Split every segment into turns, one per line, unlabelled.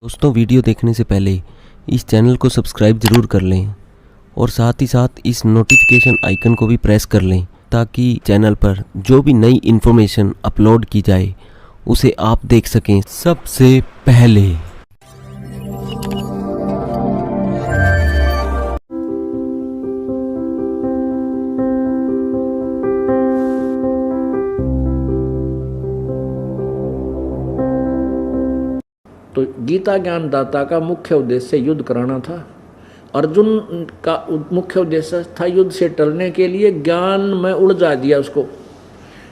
दोस्तों, वीडियो देखने से पहले इस चैनल को सब्सक्राइब ज़रूर कर लें और साथ ही साथ इस नोटिफिकेशन आइकन को भी प्रेस कर लें ताकि चैनल पर जो भी नई इन्फॉर्मेशन अपलोड की जाए उसे आप देख सकें सबसे पहले।
तो गीता ज्ञान दाता का मुख्य उद्देश्य युद्ध कराना था। अर्जुन का मुख्य उद्देश्य था युद्ध से टलने के लिए ज्ञान में उलझा दिया उसको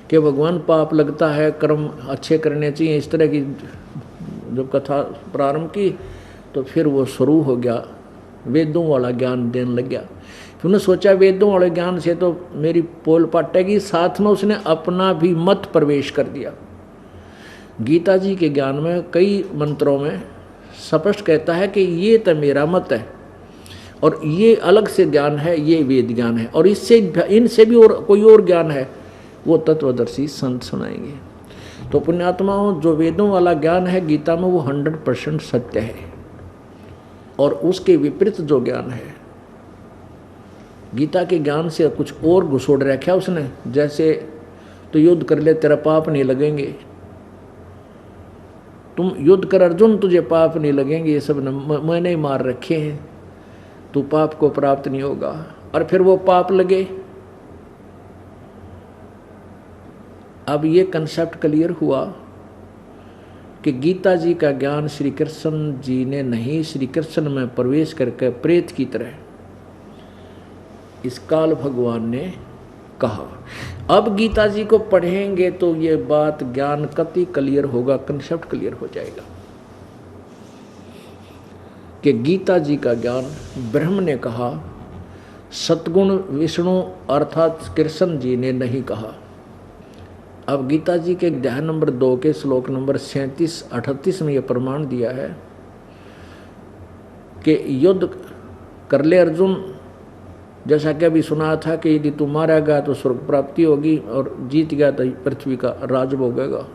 कि भगवान पाप लगता है, कर्म अच्छे करने चाहिए। इस तरह की जब कथा प्रारंभ की तो फिर वो शुरू हो गया, वेदों वाला ज्ञान देने लग गया। फिर उन्होंने सोचा वेदों वाले ज्ञान से तो मेरी पोल पाटेगी, साथ में उसने अपना भी मत प्रवेश कर दिया। गीता जी के ज्ञान में कई मंत्रों में स्पष्ट कहता है कि ये तो मेरा मत है और ये अलग से ज्ञान है, ये वेद ज्ञान है, और इससे इनसे भी और कोई और ज्ञान है वो तत्वदर्शी संत सुनाएंगे। तो पुण्यात्माओं, जो वेदों वाला ज्ञान है गीता में वो 100% सत्य है, और उसके विपरीत जो ज्ञान है गीता के ज्ञान से कुछ और घुसोड़ रखा उसने। जैसे तो युद्ध कर ले, तेरा पाप नहीं लगेंगे, तुम युद्ध कर अर्जुन, तुझे पाप नहीं लगेंगे, ये सब मैंने ही मार रखे हैं, तू पाप को प्राप्त नहीं होगा। और फिर वो पाप लगे। अब ये कंसेप्ट क्लियर हुआ कि गीता जी का ज्ञान श्री कृष्ण जी ने नहीं, श्री कृष्ण में प्रवेश करके प्रेत की तरह इस काल भगवान ने कहा। अब गीता जी को पढ़ेंगे तो ये बात ज्ञान कति क्लियर होगा, कंसेप्ट क्लियर हो जाएगा कि गीता जी का ज्ञान ब्रह्म ने कहा, सतगुण विष्णु अर्थात कृष्ण जी ने नहीं कहा। अब गीता जी के अध्याय नंबर 2 के श्लोक नंबर 37-38 में यह प्रमाण दिया है कि युद्ध कर ले अर्जुन। जैसा कि अभी सुना था कि यदि तू मारा गया तो स्वर्ग प्राप्ति होगी और जीत गया तो पृथ्वी का राज भोगेगा।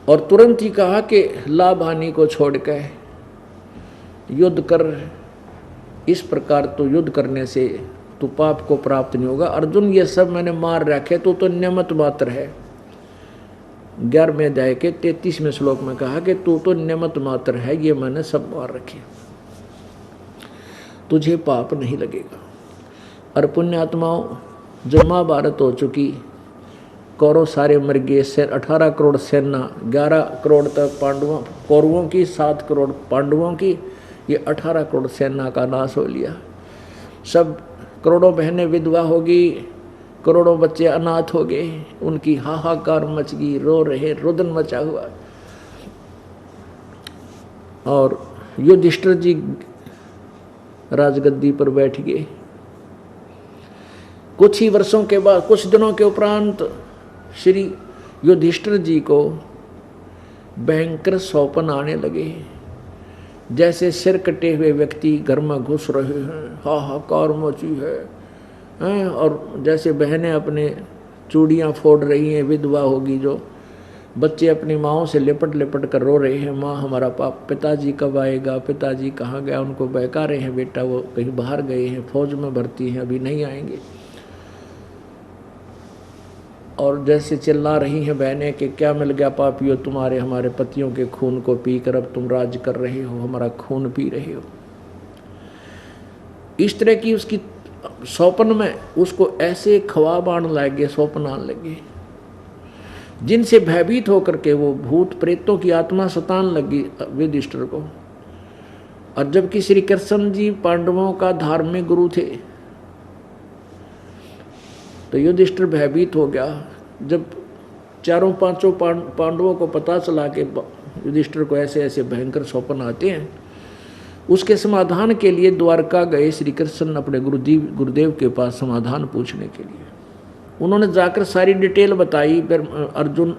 और तुरंत ही कहा कि लाभ हानि को छोड़ के युद्ध कर, इस प्रकार तो युद्ध करने से तू पाप को प्राप्त नहीं होगा। अर्जुन, ये सब मैंने मार रखे, तो नियमत मात्र है। 11वें अध्याय के 33वें श्लोक में कहा कि तू तो नियमत मात्र है, ये मैंने सब मार रखे, तुझे पाप नहीं लगेगा। और पुण्यात्माओं, जब महाभारत हो चुकी, कौरव सारे मर गए, 18 करोड़ सेना, 11 करोड़ तक पांडवों कौरवों की, 7 करोड़ पांडवों की, ये 18 करोड़ सेना का नाश हो लिया। सब करोड़ों बहनें विधवा होगी, करोड़ों बच्चे अनाथ हो गए, उनकी हाहाकार मच गई, रो रहे, रुदन मचा हुआ। और युधिष्ठिर जी राजगद्दी पर बैठ गए। कुछ ही वर्षों के बाद, कुछ दिनों के उपरांत श्री युधिष्ठिर जी को भयंकर सौपन आने लगे। जैसे सिर कटे हुए व्यक्ति घर में घुस रहे हैं, हाहाकार मची है, और जैसे बहनें अपने चूड़ियाँ फोड़ रही हैं, विधवा होगी जो, बच्चे अपनी माँओं से लिपट लिपट कर रो रहे हैं, माँ हमारा पिताजी कब आएगा, पिताजी कहाँ गया, उनको बहका रहे हैं, बेटा वो कहीं बाहर गए हैं, फौज में भर्ती हैं, अभी नहीं आएंगे। और जैसे चिल्ला रही हैं बहनें कि क्या मिल गया पापियों तुम्हारे, हमारे पतियों के खून को पीकर अब तुम राज कर रहे हो, हमारा खून पी रहे हो। इस तरह की उसकी सौपन में उसको ऐसे ख्वाब आने लगे, सौपन आने लगे, जिनसे भयभीत होकर के वो भूत प्रेतों की आत्मा सतान लगी युधिष्ठिर को। और जबकि श्री कृष्ण जी पांडवों का धार्मिक गुरु थे, तो युधिष्ठिर भयभीत हो गया। जब चारों पांचों पांडवों को पता चला कि युधिष्ठिर को ऐसे ऐसे भयंकर सौपन आते हैं, उसके समाधान के लिए द्वारका गए श्री कृष्ण अपने गुरुदेव के पास समाधान पूछने के लिए। उन्होंने जाकर सारी डिटेल बताई। फिर अर्जुन,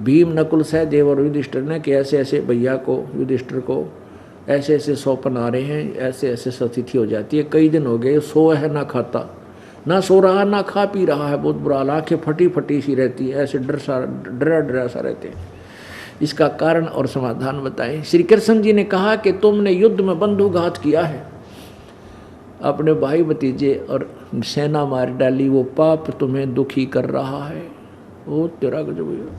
भीम, नकुल, सहदेव और युधिष्ठिर ने कि ऐसे ऐसे भैया को, युधिष्ठिर को ऐसे ऐसे सौपन आ रहे हैं, ऐसे ऐसे स्थिति हो जाती है, कई दिन हो गए, सो है ना खाता, ना सो रहा ना खा पी रहा है, बहुत बुरा हाल, आँखें फटी फटी सी रहती है, ऐसे डरा सा रहते हैं। इसका कारण और समाधान बताएं। श्री कृष्ण जी ने कहा कि तुमने युद्ध में बंधुघात किया है, अपने भाई भतीजे और सेना मार डाली, वो पाप तुम्हें दुखी कर रहा है। वो तेरा गजब,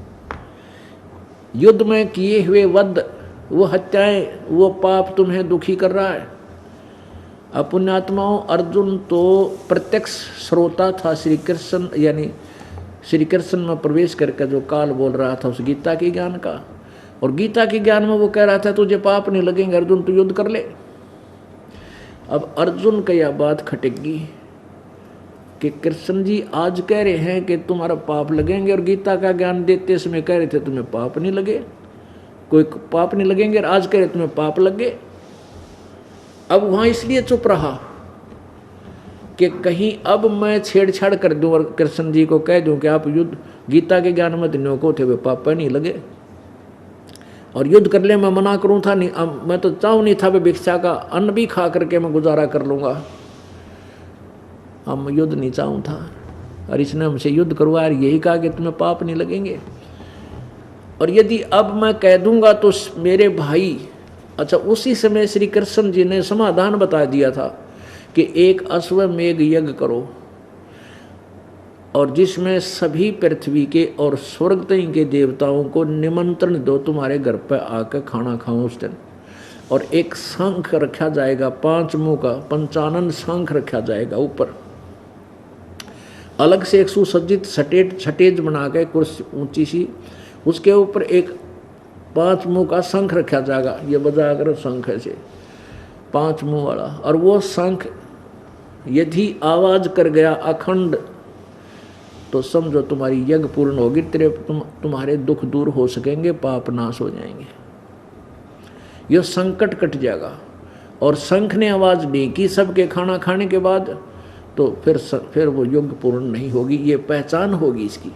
युद्ध में किए हुए वध, वो हत्याएं, वो पाप तुम्हें दुखी कर रहा है। पुण्यात्माओं, अर्जुन तो प्रत्यक्ष श्रोता था श्री कृष्ण, यानी श्री कृष्ण में प्रवेश करके जो काल बोल रहा था उस गीता के ज्ञान का, और गीता के ज्ञान में वो कह रहा था तुझे पाप नहीं लगेंगे अर्जुन, तू युद्ध कर ले। अब अर्जुन का यह बात खटेगी कि कृष्ण जी आज कह रहे हैं कि तुम्हारा पाप लगेंगे, और गीता का ज्ञान देते समय कह रहे थे तुम्हें पाप नहीं लगे, कोई पाप नहीं लगेंगे, और आज कह रहे तुम्हें पाप लगे। अब वहां इसलिए चुप रहा कि कहीं अब मैं छेड़छाड़ कर दूं और कृष्ण जी को कह दूं कि आप युद्ध गीता के ज्ञान में दिनों को थे, वे पाप नहीं लगे, और युद्ध कर ले मैं मना करूं था नहीं, अब मैं तो चाहूं नहीं था, वे भिक्षा का अन्न भी खा करके मैं गुजारा कर लूंगा, अब मैं युद्ध नहीं चाहूं था, और इसने हमसे युद्ध करवाया, यही कहा कि तुम्हें पाप नहीं लगेंगे। और यदि अब मैं कह दूंगा तो मेरे भाई, अच्छा उसी समय श्री कृष्ण जी ने समाधान बता दिया था कि एक अश्वमेघ यज्ञ करो, और जिसमें सभी पृथ्वी के और स्वर्ग तक के देवताओं को निमंत्रण दो, तुम्हारे घर पर आकर खाना खाओ उस दिन, और एक शंख रखा जाएगा 5 मुंह का, पंचानन शंख रखा जाएगा ऊपर, अलग से एक सुसज्जित छटेज बना के कुर्सी ऊंची सी, उसके ऊपर एक 5 मुंह का शंख रखा जाएगा, ये बजा कर शंख ऐसे 5 मुंह वाला, और वो शंख यदि आवाज कर गया अखंड तो समझो तुम्हारी यज्ञ पूर्ण होगी, तुम्हारे दुख दूर हो सकेंगे, पाप नाश हो जाएंगे, यह संकट कट जाएगा। और शंख ने आवाज नहीं की सबके खाना खाने के बाद, तो फिर वो यज्ञ पूर्ण नहीं होगी, ये पहचान होगी इसकी।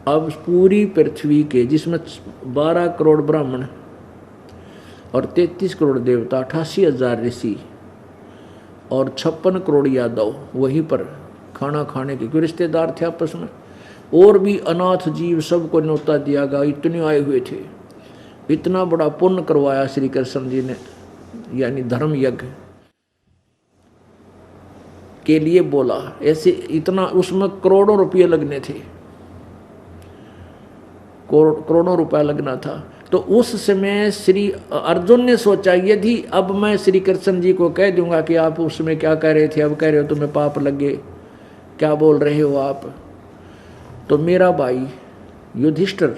अब पूरी पृथ्वी के, जिसमें 12 करोड़ ब्राह्मण और 33 करोड़ देवता, 88,000 ऋषि और 56 करोड़ यादव वहीं पर खाना खाने के, क्यों रिश्तेदार थे आपस में, और भी अनाथ जीव सबको न्योता दिया गया, इतने आए हुए थे, इतना बड़ा पुण्य करवाया श्री कृष्ण जी ने, यानी धर्म यज्ञ के लिए बोला ऐसे, इतना उसमें करोड़ों रुपये लगने थे, करोड़ों रुपया लगना था। तो उस समय श्री अर्जुन ने सोचा यदि अब मैं श्री कृष्ण जी को कह दूंगा कि आप उसमें क्या कह रहे थे, अब कह रहे हो तुम्हें पाप लगे, क्या बोल रहे हो आप, तो मेरा भाई युधिष्ठिर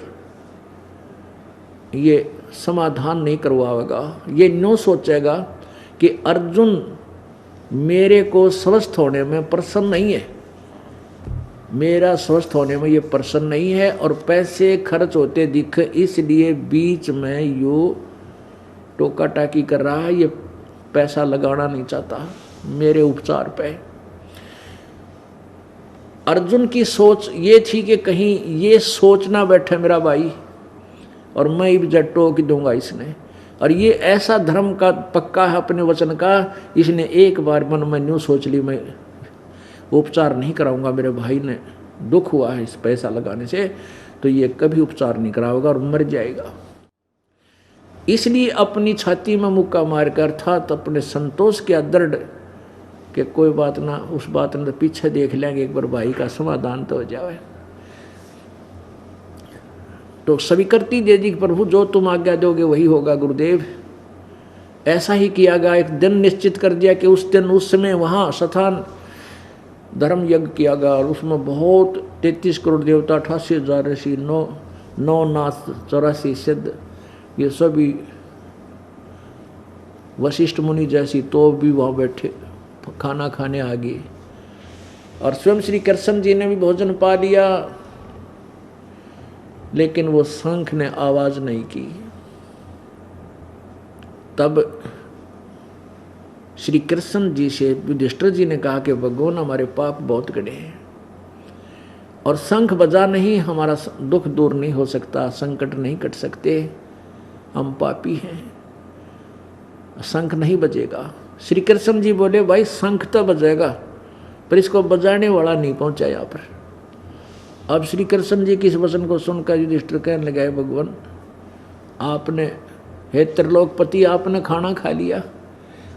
ये समाधान नहीं करवाएगा, ये न्यों सोचेगा कि अर्जुन मेरे को स्वस्थ होने में प्रसन्न नहीं है, मेरा स्वस्थ होने में ये प्रसन्न नहीं है, और पैसे खर्च होते दिख इसलिए बीच में यो टोका टाकी कर रहा है, ये पैसा लगाना नहीं चाहता मेरे उपचार पे। अर्जुन की सोच ये थी कि कहीं ये सोच ना बैठे मेरा भाई और मैं भी टोक दूंगा इसने, और ये ऐसा धर्म का पक्का है अपने वचन का, इसने एक बार मन में न्यू सोच ली मैं उपचार नहीं कराऊंगा, मेरे भाई ने दुख हुआ है इस पैसा लगाने से, तो ये कभी उपचार नहीं कराएगा और मर जाएगा। इसलिए अपनी छाती में मुक्का मारकर, अर्थात अपने संतोष के दृढ़ कि कोई बात ना, उस बात ने तो पीछे देख लेंगे, एक बार भाई का समाधान तो हो जाए। तो स्वीकृति दे दी, प्रभु जो तुम आज्ञा दोगे वही होगा गुरुदेव। ऐसा ही किया गया, एक दिन निश्चित कर दिया कि उस दिन उस समय वहाँ स्थान धर्म यज्ञ किया गया, और उसमें बहुत 33 करोड़ देवता, 88,000 ऋषि, 9 नाथ, 84 सिद्ध, ये सभी वशिष्ठ मुनि जैसी तो भी वहाँ बैठे खाना खाने आ गए, और स्वयं श्री कृष्ण जी ने भी भोजन पा लिया, लेकिन वो शंख ने आवाज नहीं की। तब श्री कृष्ण जी से युधिष्ठिर जी ने कहा कि भगवान हमारे पाप बहुत गड़े हैं, और शंख बजा नहीं हमारा दुख दूर नहीं हो सकता, संकट नहीं कट सकते, हम पापी हैं, शंख नहीं बजेगा। श्री कृष्ण जी बोले भाई शंख तो बजेगा, पर इसको बजाने वाला नहीं पहुंचा यहाँ पर। अब श्री कृष्ण जी की इस वचन को सुनकर युधिष्ठिर कहने लगे, भगवान आपने, हे त्रिलोकपति, आपने खाना खा लिया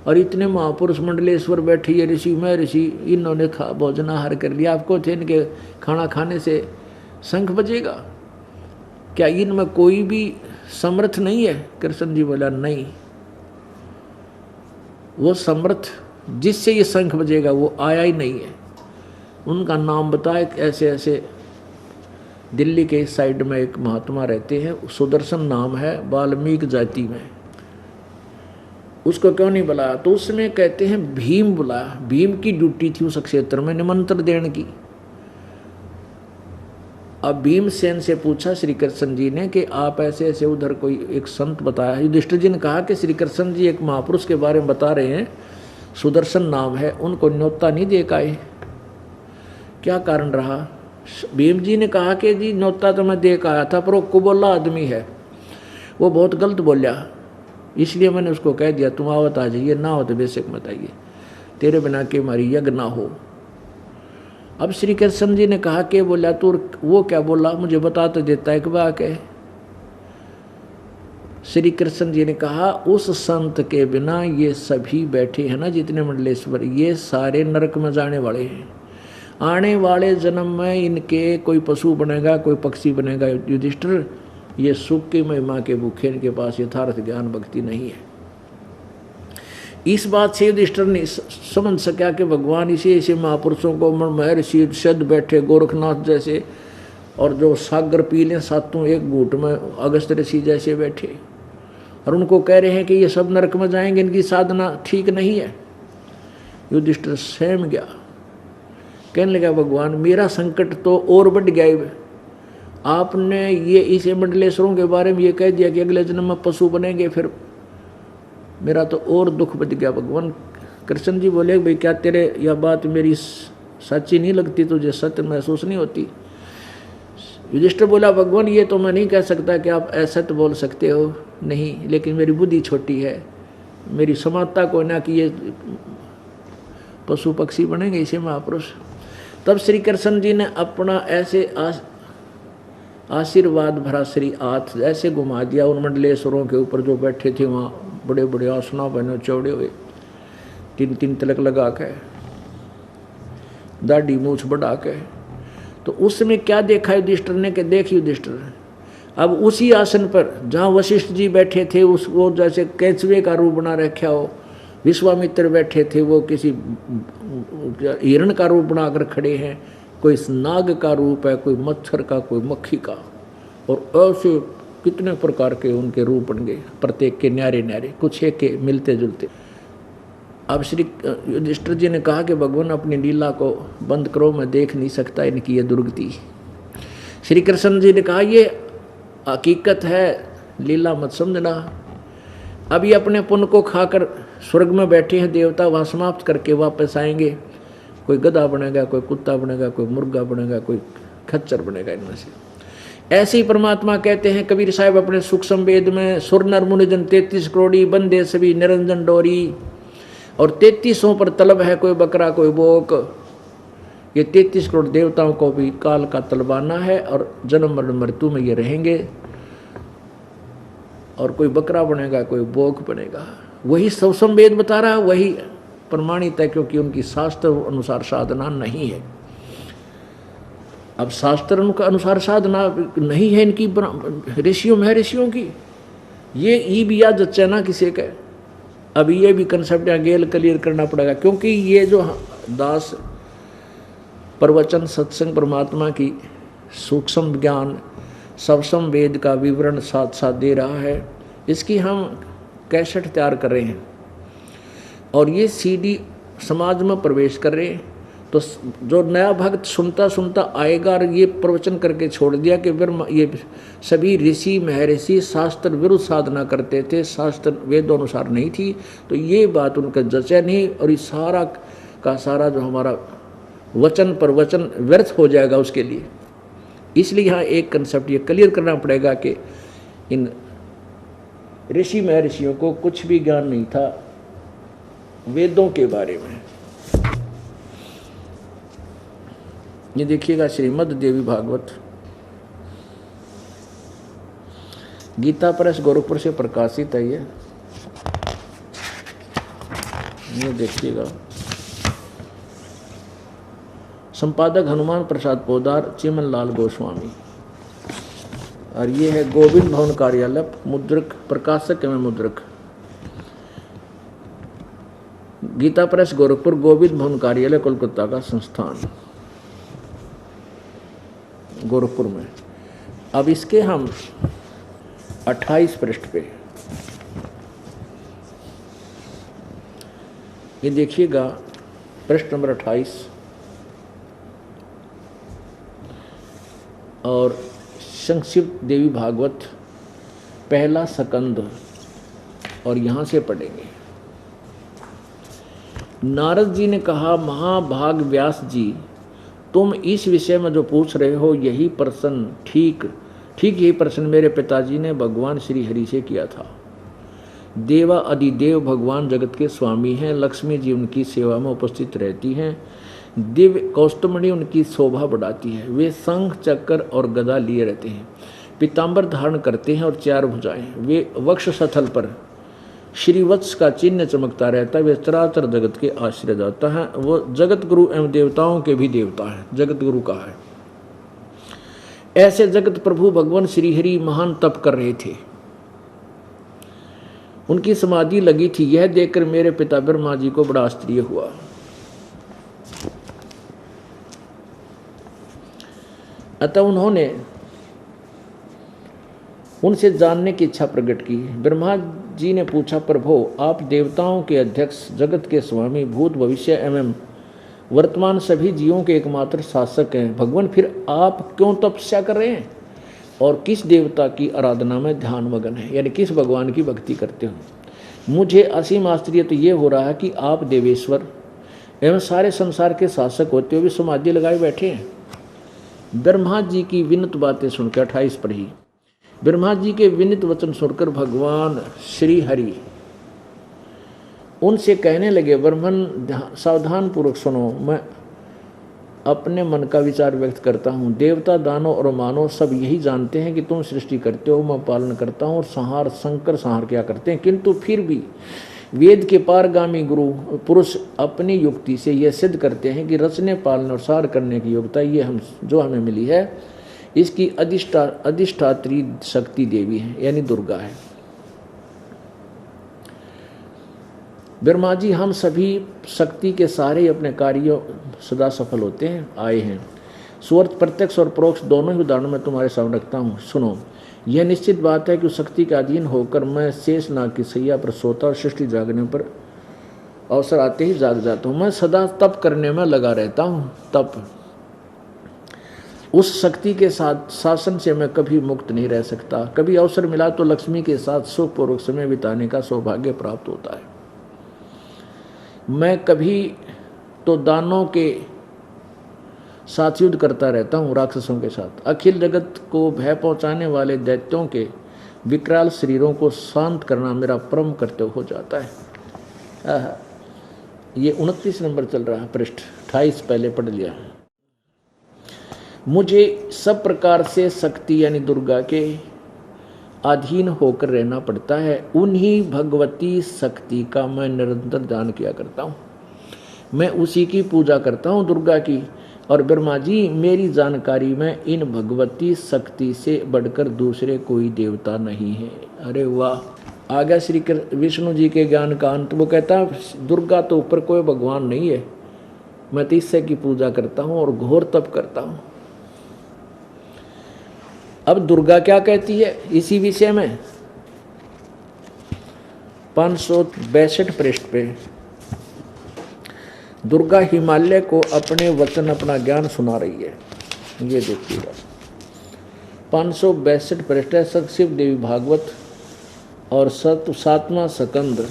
और इतने महापुरुष मंडलेश्वर बैठे, ये ऋषि मैं ऋषि, इन्होंने भोजनाहार कर लिया, आपको थे इनके खाना खाने से शंख बजेगा? क्या इनमें कोई भी समर्थ नहीं है? कृष्ण जी बोला, नहीं, वो समर्थ जिससे ये शंख बजेगा वो आया ही नहीं है। उनका नाम बताए, ऐसे ऐसे दिल्ली के इस साइड में एक महात्मा रहते हैं, सुदर्शन नाम है, वाल्मीकि जाति में। उसको क्यों नहीं बुलाया? तो उसमें कहते हैं भीम बुलाया। भीम की ड्यूटी थी उस क्षेत्र में निमंत्रण देने की। अब भीमसेन से पूछा श्री कृष्ण जी ने कि आप ऐसे ऐसे उधर कोई एक संत बताया। युधिष्ठिर जी ने कहा कि श्री कृष्ण जी एक महापुरुष के बारे में बता रहे हैं, सुदर्शन नाम है, उनको न्योता नहीं दे पाए, क्या कारण रहा? भीम जी ने कहा कि जी न्योता तो मैं दे आया था, पर वो कुबोला आदमी है, वो बहुत गलत बोलिया, इसलिए मैंने उसको कह दिया तुम आवत आ जाइए, ना हो तो बेशक मत आइए, तेरे बिना के हमारी यज्ञ ना हो। अब श्री कृष्ण जी ने कहा कि बोला तू वो क्या बोला, मुझे बता तो देता है कि वह क्या है? श्री कृष्ण जी ने कहा उस संत के बिना ये सभी बैठे हैं ना जितने मंडलेश्वर, ये सारे नरक में जाने वाले हैं। आने वाले जन्म में इनके कोई पशु बनेगा, कोई पक्षी बनेगा। युधिष्ठिर, ये सुख की महिमा के भूखे, इनके पास यथार्थ ज्ञान भक्ति नहीं है। इस बात से युधिष्ठिर ने समझ सका कि भगवान इसे ऐसे महापुरुषों को महर्षि सद बैठे गोरखनाथ जैसे, और जो सागर पी लें सातों एक घूट में, अगस्त ऋषि जैसे बैठे, और उनको कह रहे हैं कि ये सब नरक में जाएंगे, इनकी साधना ठीक नहीं है। युधिष्ठिर सहम गया, कहने लगा भगवान मेरा संकट तो और बढ़ गया है। आपने ये इस मंडलेश्वरों के बारे में ये कह दिया कि अगले जन्म में पशु बनेंगे, फिर मेरा तो और दुख बढ़ गया। भगवान कृष्ण जी बोले भाई क्या तेरे यह बात मेरी सच्ची नहीं लगती, तुझे सत्य महसूस नहीं होती? युधिष्ठिर बोला भगवान ये तो मैं नहीं कह सकता कि आप असत्य बोल सकते हो, नहीं, लेकिन मेरी बुद्धि छोटी है, मेरी समानता को ना कि ये पशु पक्षी बनेंगे इसे महापुरुष। तब श्री कृष्ण जी ने अपना ऐसे आशीर्वाद भरा श्री हाथ ऐसे घुमा दिया उन मंडलेश्वरों के ऊपर जो बैठे थे वहाँ, बड़े बड़े आसना बने चौड़े हुए, 3-3 तिलक लगा के, दाढ़ी मूछ बढ़ा के। तो उसमें क्या देखा युधिष्ठिर ने कि देख युधिष्ठिर, अब उसी आसन पर जहाँ वशिष्ठ जी बैठे थे उस वो जैसे केंचुए का रूप बना रखा हो, विश्वामित्र बैठे थे वो किसी हिरण का रूप बनाकर खड़े हैं, कोई नाग का रूप है, कोई मच्छर का, कोई मक्खी का, और ऐसे कितने प्रकार के उनके रूप बन गए, प्रत्येक के न्यारे न्यारे, कुछ एक के मिलते जुलते। अब श्री युधिष्ठिर जी ने कहा कि भगवान अपनी लीला को बंद करो, मैं देख नहीं सकता इनकी ये दुर्गति। श्री कृष्ण जी ने कहा ये हकीकत है, लीला मत समझना। अभी अपने पुण्य को खाकर स्वर्ग में बैठे हैं देवता, वहाँ समाप्त करके वापस आएंगे, कोई गधा बनेगा, कोई कुत्ता बनेगा, कोई मुर्गा बनेगा, कोई खच्चर बनेगा, इनमें से। ऐसे ही परमात्मा कहते हैं कबीर साहब अपने सूक्ष्म वेद में, सुर नर मुनि जन 33 करोड़ी बंदे सभी निरंजन डोरी, और 3300 पर तलब है, कोई बकरा कोई बोक। ये 33 करोड़ देवताओं को भी काल का तलबाना है और जन्म मरण मृत्यु में ये रहेंगे, और कोई बकरा बनेगा, कोई बोक बनेगा। वही सूक्ष्म वेद बता रहा, वही प्रमाणित है, क्योंकि उनकी शास्त्र अनुसार साधना नहीं है। अब शास्त्र के अनुसार साधना नहीं है इनकी, ऋषियों में ऋषियों की, ये ई भी याद जच्चा ना किसी का। अभी ये भी कंसेप्ट गेल क्लियर करना पड़ेगा, क्योंकि ये जो दास प्रवचन सत्संग परमात्मा की सूक्ष्म ज्ञान सवसम वेद का विवरण साथ साथ दे रहा है, इसकी हम कैसेट तैयार कर रहे हैं और ये सीडी समाज में प्रवेश कर रहे हैं। तो जो नया भक्त सुनता सुनता आएगा और ये प्रवचन करके छोड़ दिया कि ये सभी ऋषि महर्षि शास्त्र विरुद्ध साधना करते थे, शास्त्र वेदोनुसार नहीं थी, तो ये बात उनका जचा नहीं, और ये सारा का सारा जो हमारा वचन पर वचन व्यर्थ हो जाएगा उसके लिए। इसलिए यहाँ एक कंसेप्ट ये क्लियर करना पड़ेगा कि इन ऋषि महर्षियों को कुछ भी ज्ञान नहीं था वेदों के बारे में। ये देखिएगा श्रीमद् देवी भागवत, गीता प्रेस गोरखपुर से प्रकाशित है। ये देखिएगा, संपादक हनुमान प्रसाद पोदार, चिमन लाल गोस्वामी, और ये है गोविंद भवन कार्यालय, मुद्रक प्रकाशक एवं मुद्रक गीता प्रेस गोरखपुर, गोविंद भवन कार्यालय कोलकाता का संस्थान गोरखपुर में। अब इसके हम 28 पृष्ठ पे ये देखिएगा, पृष्ठ नंबर 28 और संक्षिप्त देवी भागवत पहला स्कंद, और यहाँ से पढ़ेंगे। नारद जी ने कहा, महाभाग व्यास जी, तुम इस विषय में जो पूछ रहे हो यही प्रश्न ठीक यही प्रश्न मेरे पिताजी ने भगवान श्री हरि से किया था। देवा अधिदेव भगवान जगत के स्वामी हैं, लक्ष्मी जी उनकी सेवा में उपस्थित रहती हैं, दिव्य कौस्तुमणि उनकी शोभा बढ़ाती है। वे शंख चक्र और गदा लिए रहते हैं, पीताम्बर धारण करते हैं और 4 भुजाएं। वे वक्ष स्थल पर श्रीवत्स का चिन्ह चमकता रहता है। वे चराचर जगत के आश्रय दाता है। वो जगत गुरु एवं देवताओं के भी देवता है, जगत गुरु का है। ऐसे जगत प्रभु भगवान श्री हरि महान तप कर रहे थे, उनकी समाधि लगी थी। यह देखकर मेरे पिता ब्रह्मा जी को बड़ा आश्चर्य हुआ। अतः उन्होंने उनसे जानने की इच्छा प्रकट की। ब्रह्मा जी ने पूछा, प्रभु आप देवताओं के अध्यक्ष, जगत के स्वामी, भूत भविष्य एवं वर्तमान सभी जीवों के एकमात्र शासक हैं। भगवान फिर आप क्यों तपस्या कर रहे हैं और किस देवता की आराधना में ध्यान मगन है, यानी किस भगवान की भक्ति करते हो? मुझे असीम आश्चर्य तो ये हो रहा है कि आप देवेश्वर एवं सारे संसार के शासक होते हुए भी समाधि लगाए बैठे हैं। ब्रह्मा जी की विनत बातें सुनकर 28 पर ही ब्रह्मा जी के विनित वचन सुनकर भगवान श्री हरि उनसे कहने लगे, ब्रह्मन सावधान पूर्वक सुनो, मैं अपने मन का विचार व्यक्त करता हूँ। देवता, दानव और मानव सब यही जानते हैं कि तुम सृष्टि करते हो, मैं पालन करता हूँ, और संहार शंकर संहार क्या करते हैं। किंतु फिर भी वेद के पारगामी गुरु पुरुष अपनी युक्ति से यह सिद्ध करते हैं कि रचने, पालने और सार करने की योग्यता ये हमें मिली है, इसकी अधिष्ठात्री शक्ति देवी है, यानी दुर्गा है। ब्रह्मा जी, हम सभी शक्ति के सारे अपने कार्यों सदा सफल होते हैं आए हैं। स्वर्थ प्रत्यक्ष और परोक्ष दोनों ही उदाहरण में तुम्हारे सामने रखता हूँ। सुनो, यह निश्चित बात है कि उस शक्ति के अधीन होकर मैं शेषनाग की सैया पर सोता और सृष्टि जागने पर अवसर आते ही जाग जाता हूँ। मैं सदा तप करने में लगा रहता हूँ। तप, उस शक्ति के साथ शासन से मैं कभी मुक्त नहीं रह सकता। कभी अवसर मिला तो लक्ष्मी के साथ सुखपूर्वक समय बिताने का सौभाग्य प्राप्त होता है। मैं कभी तो दानों के साथ युद्ध करता रहता हूँ, राक्षसों के साथ। अखिल जगत को भय पहुँचाने वाले दैत्यों के विकराल शरीरों को शांत करना मेरा परम कर्तव्य हो जाता है। ये 29 नंबर चल रहा है, पृष्ठ 28 पहले पढ़ लिया। मुझे सब प्रकार से शक्ति यानी दुर्गा के अधीन होकर रहना पड़ता है। उन्हीं भगवती शक्ति का मैं निरंतर ध्यान किया करता हूँ। मैं उसी की पूजा करता हूँ, दुर्गा की। और ब्रह्मा जी, मेरी जानकारी में इन भगवती शक्ति से बढ़कर दूसरे कोई देवता नहीं है। अरे वाह, आ गया श्री विष्णु जी के ज्ञान का अंत। वो कहता है दुर्गा तो ऊपर कोई भगवान नहीं है, मैं तो इससे की पूजा करता हूँ और घोर तप करता हूँ। अब दुर्गा क्या कहती है इसी विषय में 562 पृष्ठ पे दुर्गा हिमालय को अपने वचन, अपना ज्ञान सुना रही है। ये देखिएगा 562 पृष्ठ है, संक्षिप्त देवी भागवत और 7वां स्कंद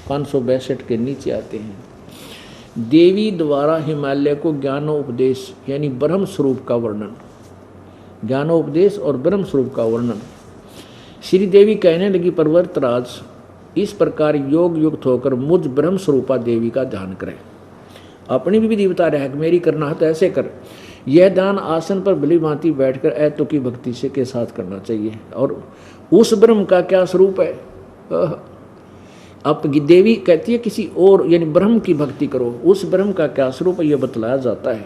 562 के नीचे आते हैं। देवी द्वारा हिमालय को ज्ञानोपदेश यानी ब्रह्म स्वरूप का वर्णन, ज्ञानोपदेश और ब्रह्म स्वरूप का वर्णन। श्री देवी कहने लगी, पर्वतराज, इस प्रकार योग युक्त होकर मुझ ब्रह्म स्वरूपा देवी का ध्यान करें। अपनी भी विधि बता रहा है कि मेरी करना है तो ऐसे कर। यह ध्यान आसन पर भली भांति बैठकर ऐतो की भक्ति से के साथ करना चाहिए। और उस ब्रह्म का क्या स्वरूप है? अब देवी कहती है किसी और यानी ब्रह्म की भक्ति करो, उस ब्रह्म का क्या स्वरूप है यह बतलाया जाता है।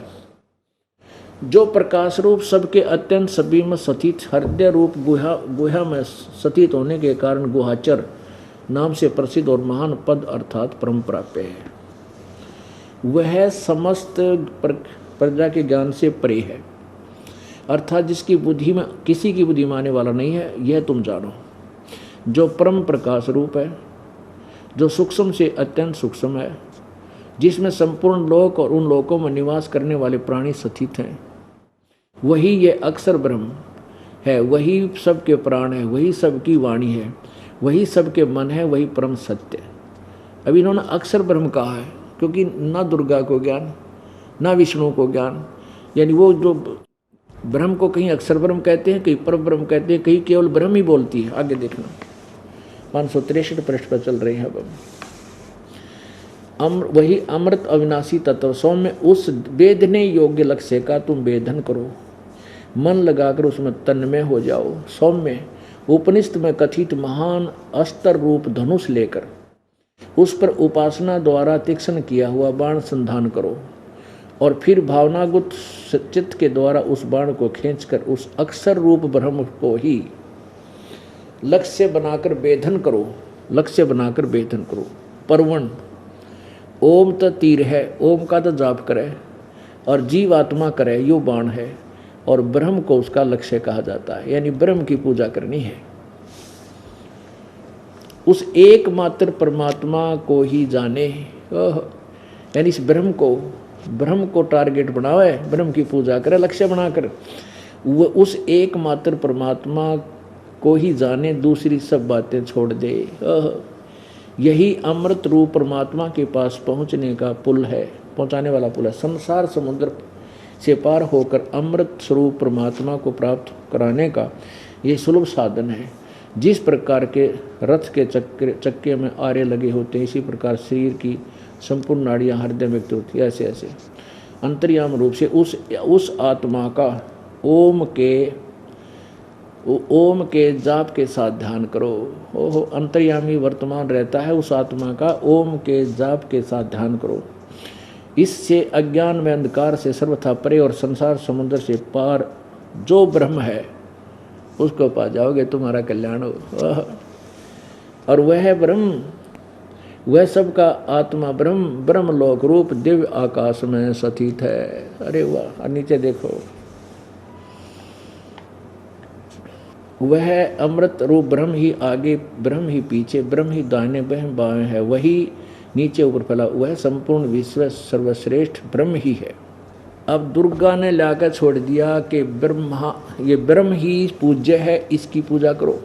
जो प्रकाश रूप सबके अत्यंत सभी में स्थित, हृदय रूप गुहा में स्थित होने के कारण गुहाचर नाम से प्रसिद्ध और महान पद अर्थात परम प्राप्य है। वह समस्त प्रजा के ज्ञान से परे है, अर्थात जिसकी बुद्धि में किसी की बुद्धि में आने वाला नहीं है, यह तुम जानो। जो परम प्रकाश रूप है, जो सूक्ष्म से अत्यंत सूक्ष्म है, जिसमें संपूर्ण लोक और उन लोकों में निवास करने वाले प्राणी स्थित हैं, वही ये अक्षर ब्रह्म है, वही सबके प्राण है, वही सबकी वाणी है, वही सबके मन है, वही परम सत्य। अभी इन्होंने अक्षर ब्रह्म कहा है क्योंकि ना दुर्गा को ज्ञान ना विष्णु को ज्ञान, यानी वो जो ब्रह्म को कहीं अक्षर ब्रह्म कहते हैं, कहीं पर ब्रह्म कहते हैं, कहीं केवल ब्रह्म ही बोलती है। आगे देखना 563 पृष्ठ पर चल रहे हैं अब हम। वही अमृत अविनाशी तत्व सौम्य उस वेदने योग्य लक्ष्य का तुम वेदन करो, मन लगाकर उसमें तन्मय हो जाओ। सौम्य उपनिषद में कथित महान अस्त्र रूप धनुष लेकर उस पर उपासना द्वारा तीक्ष्ण किया हुआ बाण संधान करो और फिर भावनागुत चित्त के द्वारा उस बाण को खींचकर उस अक्षर रूप ब्रह्म को ही लक्ष्य बनाकर वेधन करो, लक्ष्य बनाकर वेधन करो। परवण ओम तो तीर है, ओम का तो जाप करे और जीव आत्मा करे, यो बाण है और ब्रह्म को उसका लक्ष्य कहा जाता है, यानी ब्रह्म की पूजा करनी है। उस एकमात्र परमात्मा को ही जाने, यानी इस ब्रह्म को टारगेट बनावे, ब्रह्म की पूजा करे लक्ष्य बनाकर, वो उस एकमात्र परमात्मा को ही जाने, दूसरी सब बातें छोड़ दे। यही अमृत रूप परमात्मा के पास पहुंचने का पुल है, पहुंचाने वाला पुल है। संसार समुद्र से पार होकर अमृत स्वरूप परमात्मा को प्राप्त कराने का ये सुलभ साधन है। जिस प्रकार के रथ के चक्के में आरे लगे होते हैं, इसी प्रकार शरीर की संपूर्ण नाड़ियाँ हृदय में व्यक्त होती है। ऐसे ऐसे अंतर्याम रूप से उस आत्मा का ओम के जाप के साथ ध्यान करो। ओहो, अंतर्यामी वर्तमान रहता है, उस आत्मा का ओम के जाप के साथ ध्यान करो। इससे अज्ञान में अंधकार से सर्वथा परे और संसार समुद्र से पार जो ब्रह्म है उसको पा जाओगे, तुम्हारा कल्याण हो। और वह ब्रह्म, वह सबका आत्मा ब्रह्म लोक रूप दिव्य आकाश में स्थित है। अरे वाह, और नीचे देखो, वह अमृत रूप ब्रह्म ही आगे, ब्रह्म ही पीछे, ब्रह्म ही दाहिने बाएं है, वही नीचे ऊपर फैला, वह संपूर्ण विश्व सर्वश्रेष्ठ ब्रह्म ही है। अब दुर्गा ने लाकर छोड़ दिया कि ये ब्रह्म ही पूज्य है, इसकी पूजा करो,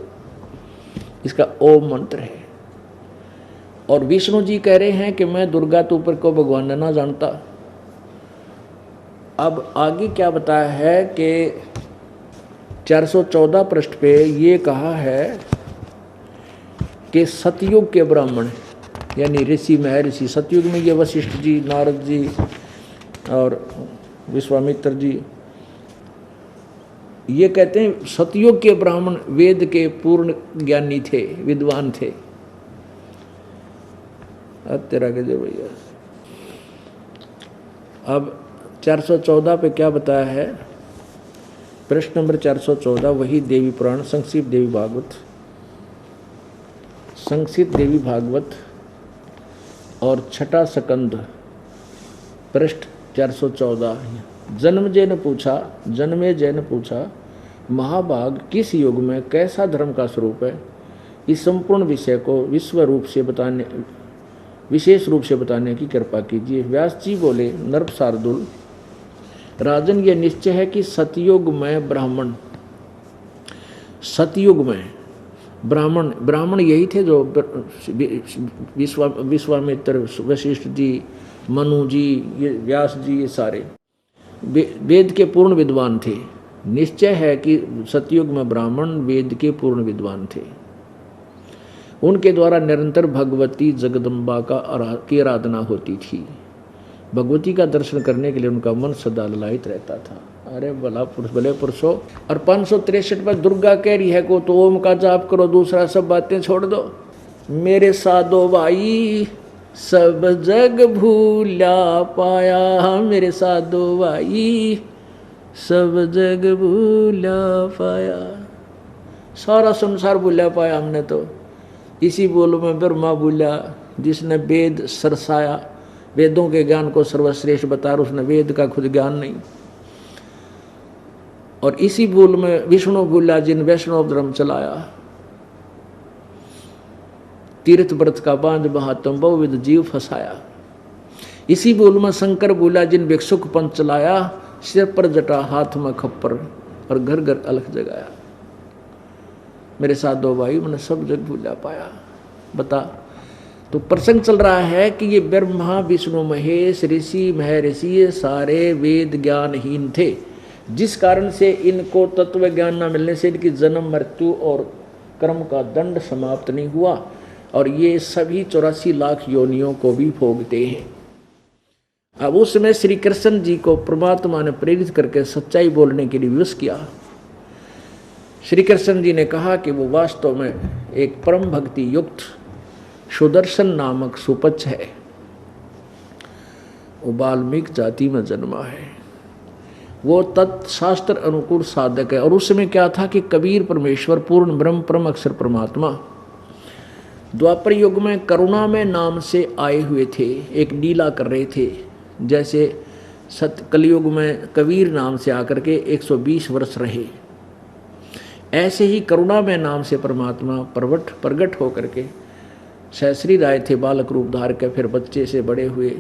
इसका ओम मंत्र है। और विष्णु जी कह रहे हैं कि मैं दुर्गा तो ऊपर को भगवान ना जानता। अब आगे क्या बताया है कि 414 पृष्ठ पे ये कहा है कि सतयुग के ब्राह्मण यानी ऋषि महर्षि, सतयुग में ये वशिष्ठ जी, नारद जी और विश्वामित्र जी, ये कहते हैं सतयुग के ब्राह्मण वेद के पूर्ण ज्ञानी थे, विद्वान थे। अब तेरा के जो भैया, अब 414 पे क्या बताया है, प्रश्न नंबर 414, वही देवी पुराण संक्षिप्त देवी भागवत और छठा स्कंद पृष्ठ 414। जन्मे ने पूछा महाभाग, किस युग में कैसा धर्म का स्वरूप है? इस संपूर्ण विषय को विशेष रूप से बताने की कृपा कीजिए। व्यास जी बोले, नृप शार्दुल राजन, ये निश्चय है कि सतयुग में ब्राह्मण यही थे जो विश्वामित्र, वशिष्ठ जी, मनु जी, ये व्यास जी, ये सारे वेद के पूर्ण विद्वान थे। निश्चय है कि सतयुग में ब्राह्मण वेद के पूर्ण विद्वान थे। उनके द्वारा निरंतर भगवती जगदम्बा की आराधना होती थी। भगवती का दर्शन करने के लिए उनका मन सदा ललायित रहता था। अरे भला पुरुष, भले पुरुषो। और 563 पर दुर्गा कह रही है को तो ओम का जाप करो, दूसरा सब बातें छोड़ दो। मेरे साधो भाई सब जग भूला पाया, मेरे साधो भाई सब जग भूला पाया। सारा संसार भूला पाया हमने तो। इसी बोल में ब्रह्मा भूला जिसने वेद सरसाया, वेदों के ज्ञान को सर्वश्रेष्ठ बता, उसने वेद का खुद ज्ञान नहीं। और इसी भूल में विष्णु भूला जिन वैष्णव धर्म चलाया। तीर्थ व्रत का बांध महात्म बहुविध जीव फंसाया। इसी भूल में शंकर भूला जिन भिक्षुक पंथ चलाया, सिर पर जटा हाथ में खप्पर और घर घर अलख जगाया। मेरे साथ दो भाई मैंने सब जग भूला पाया। बता, तो प्रसंग चल रहा है कि ये ब्रह्मा विष्णु महेश ऋषि महर्षि ये सारे वेद ज्ञानहीन थे, जिस कारण से इनको तत्व ज्ञान न मिलने से इनकी जन्म मृत्यु और कर्म का दंड समाप्त नहीं हुआ, और ये सभी 84 लाख योनियों को भी भोगते हैं। अब उसमें श्री कृष्ण जी को परमात्मा ने प्रेरित करके सच्चाई बोलने के लिए विवश किया। श्री कृष्ण जी ने कहा कि वो वास्तव में एक परम भक्ति युक्त सुदर्शन नामक सुपच्छ है, वो वाल्मीकि जाति में जन्मा है, वो तत्शास्त्र अनुकूल साधक है। और उसमें क्या था कि कबीर परमेश्वर पूर्ण ब्रह्म परम अक्षर परमात्मा द्वापर युग में करुणा में नाम से आए हुए थे, एक लीला कर रहे थे। जैसे कलयुग में कबीर नाम से आकर के 120 वर्ष रहे, ऐसे ही करुणा में नाम से परमात्मा प्रगट होकर के सहस्री राय थे, बालक रूप धार के, फिर बच्चे से बड़े हुए,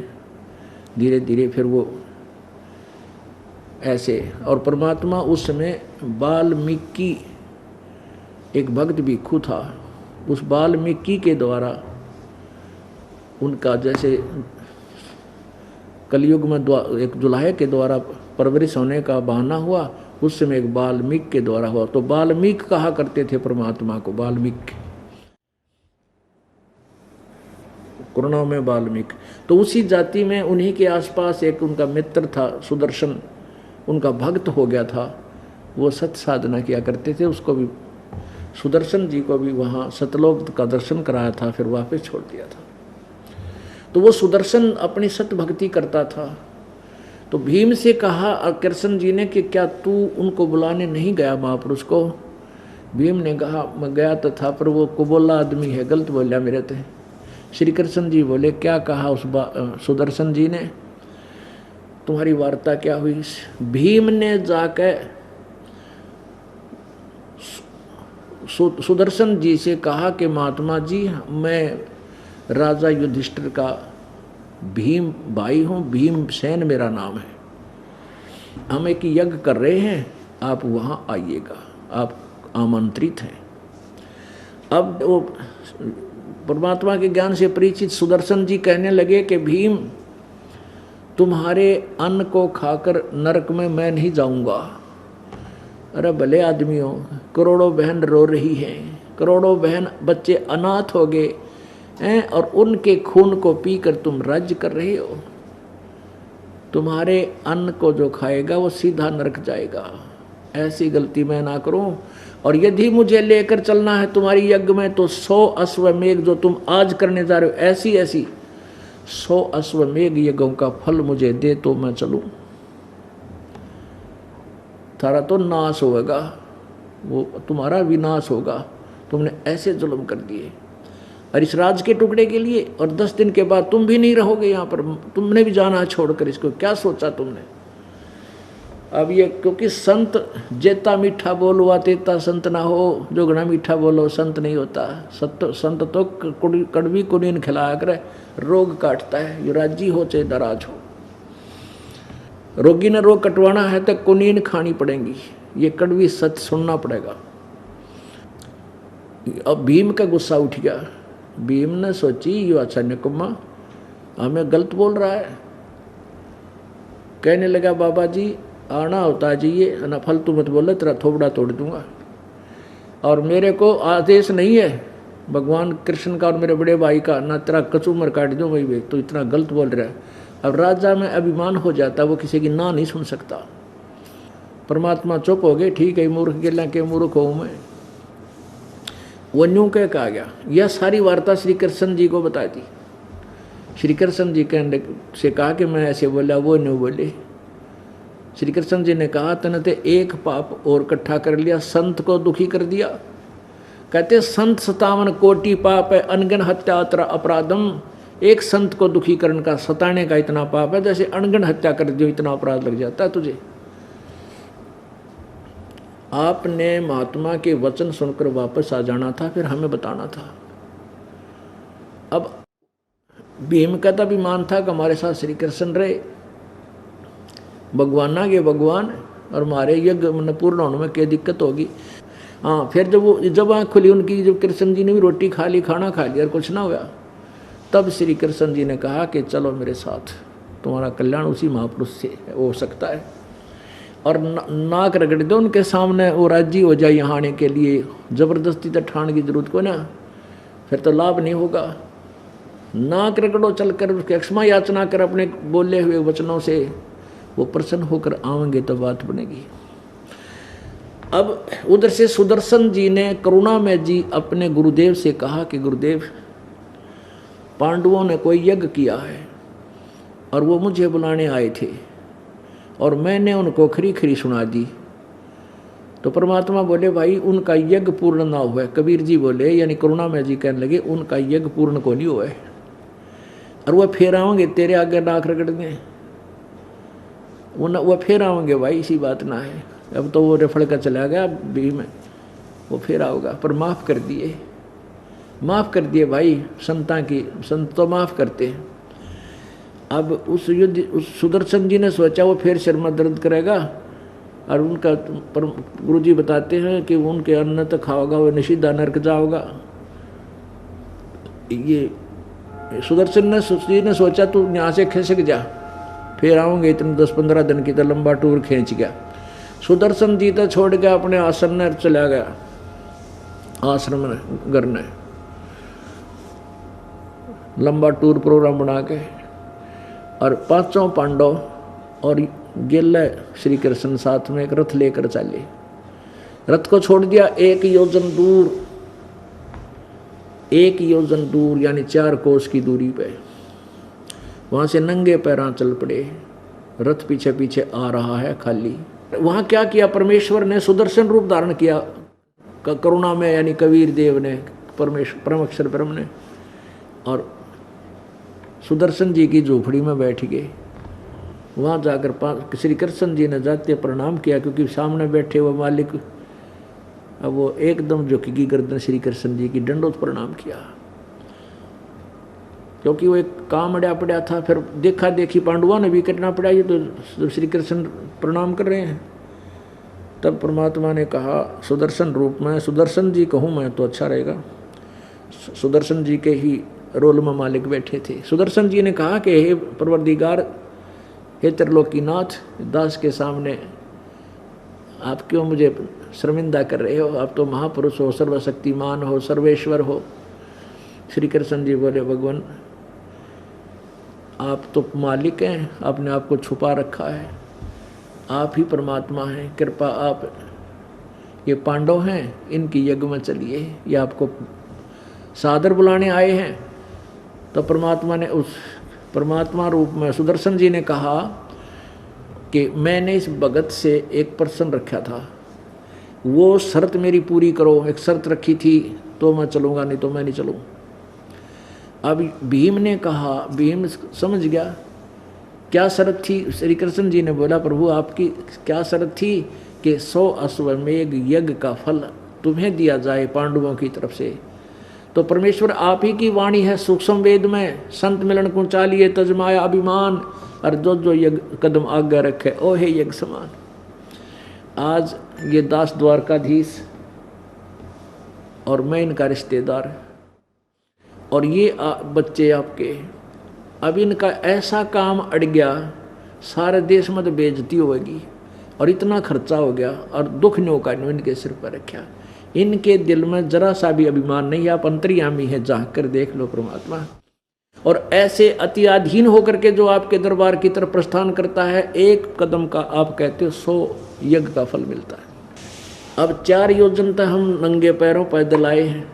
धीरे धीरे फिर वो ऐसे। और परमात्मा उस समय वाल्मीकि एक भक्त भिक्षु था, उस वाल्मीकि के द्वारा उनका जैसे कलयुग में एक दुल्हे के द्वारा परवरिश होने का बहाना हुआ, उस समय एक वाल्मीकि के द्वारा हुआ। तो वाल्मीकि कहा करते थे परमात्मा को, वाल्मीकि, करुणा में वाल्मीकि। तो उसी जाति में उन्हीं के आसपास एक उनका मित्र था सुदर्शन, उनका भक्त हो गया था, वो सत साधना किया करते थे। उसको भी सुदर्शन जी को भी वहाँ सतलोक का दर्शन कराया था, फिर वापस छोड़ दिया था। तो वो सुदर्शन अपनी सत भक्ति करता था। तो भीम से कहा कृष्ण जी ने कि क्या तू उनको बुलाने नहीं गया महापुरुष को? भीम ने कहा मैं गया तो था, पर वो कुबोला आदमी है, गलत बोलिया मेरे थे। श्री कृष्ण जी बोले क्या कहा उस सुदर्शन जी ने, तुम्हारी वार्ता क्या हुई? भीम ने जाकर सुदर्शन जी से कहा कि महात्मा जी मैं राजा युधिष्ठिर का भीम भाई हूँ, भीमसेन मेरा नाम है, हम एक यज्ञ कर रहे हैं, आप वहाँ आइएगा, आप आमंत्रित हैं। अब वो परमात्मा के ज्ञान से परिचित सुदर्शन जी कहने लगे कि भीम तुम्हारे अन्न को खाकर नरक में मैं नहीं जाऊंगा। अरे भले आदमी हो, करोड़ों बहन रो रही हैं, करोड़ों बहन बच्चे अनाथ हो गए हैं, और उनके खून को पीकर तुम राज्य कर रहे हो। तुम्हारे अन्न को जो खाएगा वो सीधा नरक जाएगा, ऐसी गलती मैं ना करूं। और यदि मुझे लेकर चलना है तुम्हारी यज्ञ में तो 100 अश्वमेघ जो तुम आज करने जा रहे हो, ऐसी ऐसी 100 अश्वमेघ यज्ञों का फल मुझे दे तो मैं चलूं। थारा तो नाश होगा, वो तुम्हारा विनाश होगा, तुमने ऐसे जुल्म कर दिए और इस राज के टुकड़े के लिए, और 10 दिन के बाद तुम भी नहीं रहोगे यहाँ पर, तुमने भी जाना छोड़कर। इसको क्या सोचा तुमने? अब ये क्योंकि संत जेता मीठा बोलवा तेता संत ना हो, जो घना मीठा बोलो संत नहीं होता। संत तो कड़वी कुनीन खिलाया करे, रोग काटता है, यो राजी हो चाहे दराज हो। रोगी ने रोग कटवाना है तो कुनीन खानी पड़ेगी, ये कड़वी सत्य सुनना पड़ेगा। अब भीम का गुस्सा उठ गया। भीम ने सोची ये अच्छा निकम्मा हमें गलत बोल रहा है। कहने लगा बाबा जी आना होता जाइए ना, फालतू मत बोले, तेरा थोबड़ा तोड़ दूंगा। और मेरे को आदेश नहीं है भगवान कृष्ण का और मेरे बड़े भाई का, ना तेरा कचूमर काट दूँ भाई, तो इतना गलत बोल रहा है। अब राजा में अभिमान हो जाता, वो किसी की ना नहीं सुन सकता। परमात्मा चुप हो गए, ठीक है मूर्ख गिला के मूर्ख हूँ मैं। वो न्यू कह कहा गया। यह सारी वार्ता श्री कृष्ण जी को बता दी। श्री कृष्ण जी कहने से कहा कि मैं ऐसे बोला, वो न्यू बोले। श्री कृष्ण जी ने कहा तने ते एक पाप और इकट्ठा कर लिया, संत को दुखी कर दिया। कहते संत 57 कोटि पाप है, अनगन हत्या अत्र अपराधम। एक संत को दुखी करने का, सताने का इतना पाप है, जैसे अनगन हत्या कर दियो इतना अपराध लग जाता है तुझे। आपने महात्मा के वचन सुनकर वापस आ जाना था, फिर हमें बताना था। अब भीम का तो अभिमान था कि हमारे साथ श्री कृष्ण रहे, भगवान ना के भगवान, और हमारे यज्ञ में पूर्ण होने में क्या दिक्कत होगी। हाँ, फिर जब आँख खुली उनकी, जब कृष्ण जी ने भी रोटी खा ली, खाना खा लिया और कुछ ना हुआ, तब श्री कृष्ण जी ने कहा कि चलो मेरे साथ, तुम्हारा कल्याण उसी महापुरुष से हो सकता है। और नाक रगड़ दो उनके सामने, वो राजी हो जाए यहाँ आने के लिए। जबरदस्ती तो ठान की जरूरत को ना, फिर तो लाभ नहीं होगा। नाक रगड़ो, चलकर उसके क्षमा याचना कर अपने बोले हुए वचनों से, वो प्रसन्न होकर आएंगे तो बात बनेगी। अब उधर से सुदर्शन जी ने करुणामय जी अपने गुरुदेव से कहा कि गुरुदेव, पांडवों ने कोई यज्ञ किया है और वो मुझे बुलाने आए थे और मैंने उनको खरी खरी सुना दी। तो परमात्मा बोले भाई उनका यज्ञ पूर्ण ना हुआ है। कबीर जी बोले, यानी करुणामय जी कहने लगे, उनका यज्ञ पूर्ण को नहीं हुआ है और वह फिर आओगे तेरे आगे नाक रगड़ने, वह फिर आओगे भाई, इसी बात ना है। अब तो वो रफड़ का चला गया भीम, वो फिर आओगा। पर माफ़ कर दिए, माफ़ कर दिए भाई, संता की, संत तो माफ़ करते हैं। अब उस सुदर्शन जी ने सोचा वो फिर सिर में दर्द करेगा, और उनका गुरु जी बताते हैं कि उनके अन्न तो खाओगा वो निषिद्ध नरक जाओगा। ये सुदर्शन जी ने सोचा तू यहाँ से खिसक जा, फिर आऊँगे इतने 10-15 दिन की, तो लंबा टूर खींच गया। सुदर्शन जी तो छोड़ गया अपने आश्रम में, चला गया आश्रम में घर में, लंबा टूर प्रोग्राम बना के। और 5 पांडव और गेल्ला श्री कृष्ण साथ में एक रथ लेकर चले। रथ को छोड़ दिया 1 योजन दूर, 1 योजन दूर यानी 4 कोस की दूरी पे। वहां से नंगे पैरां चल पड़े, रथ पीछे पीछे आ रहा है खाली। वहां क्या किया, परमेश्वर ने सुदर्शन रूप धारण किया, करुणा में, यानी कबीर देव ने, परम अक्षर ब्रह्म ने, और सुदर्शन जी की झोपड़ी में बैठ गए। वहाँ जाकर श्री कृष्ण जी ने जाते प्रणाम किया, क्योंकि सामने बैठे वो मालिक। अब वो एकदम झुकी गर्दन श्री कृष्ण जी की, दंडोत प्रणाम किया, क्योंकि वो एक काम अड़ा पड़ा था। फिर देखा देखी पांडवों ने भी करना पड़ा, ये तो श्री कृष्ण प्रणाम कर रहे हैं। तब परमात्मा ने कहा सुदर्शन रूप में, सुदर्शन जी कहूँ मैं तो अच्छा रहेगा। सुदर्शन जी के ही रोल में मालिक बैठे थे। सुदर्शन जी ने कहा कि हे परवरदिगार, हे त्रिलोकीनाथ, दास के सामने आप क्यों मुझे शर्मिंदा कर रहे हो? आप तो महापुरुष हो, सर्वशक्तिमान हो, सर्वेश्वर हो। श्री कृष्ण जी बोले, भगवान आप तो मालिक हैं, आपने आपको छुपा रखा है, आप ही परमात्मा हैं। कृपा आप, ये पांडव हैं, इनकी यज्ञ में चलिए, ये आपको सादर बुलाने आए हैं। तो परमात्मा ने उस परमात्मा रूप में सुदर्शन जी ने कहा कि मैंने इस भगत से एक प्रश्न रखा था, वो शर्त मेरी पूरी करो। एक शर्त रखी थी तो मैं चलूँगा, नहीं तो मैं नहीं चलूँ। अब भीम ने कहा, भीम समझ गया क्या शर्त थी। श्री कृष्ण जी ने बोला, प्रभु आपकी क्या शर्त थी कि 100 अश्वमेघ यज्ञ का फल तुम्हें दिया जाए पांडवों की तरफ से। तो परमेश्वर आप ही की वाणी है सूक्ष्म वेद में, संत मिलन को चालिए तजमाया अभिमान, और जो यज्ञ कदम आज्ञा रखे ओ हे यज्ञ समान। आज ये दास द्वारकाधीश और मैं इनका रिश्तेदार, और ये बच्चे आपके, अब इनका ऐसा काम अड़ गया, सारे देश में तो बेइज्जती होगी, और इतना खर्चा हो गया, और दुख न्यों इनके सिर पर रखा। इनके दिल में जरा सा भी अभिमान नहीं है। आप अंतर्यामी है, झाँक कर देख लो परमात्मा। और ऐसे अतिआधीन होकर के जो आपके दरबार की तरफ प्रस्थान करता है, एक कदम का आप कहते हो 100 यज्ञ का फल मिलता है। अब 4 योजन तक हम नंगे पैरों पैदल आए हैं,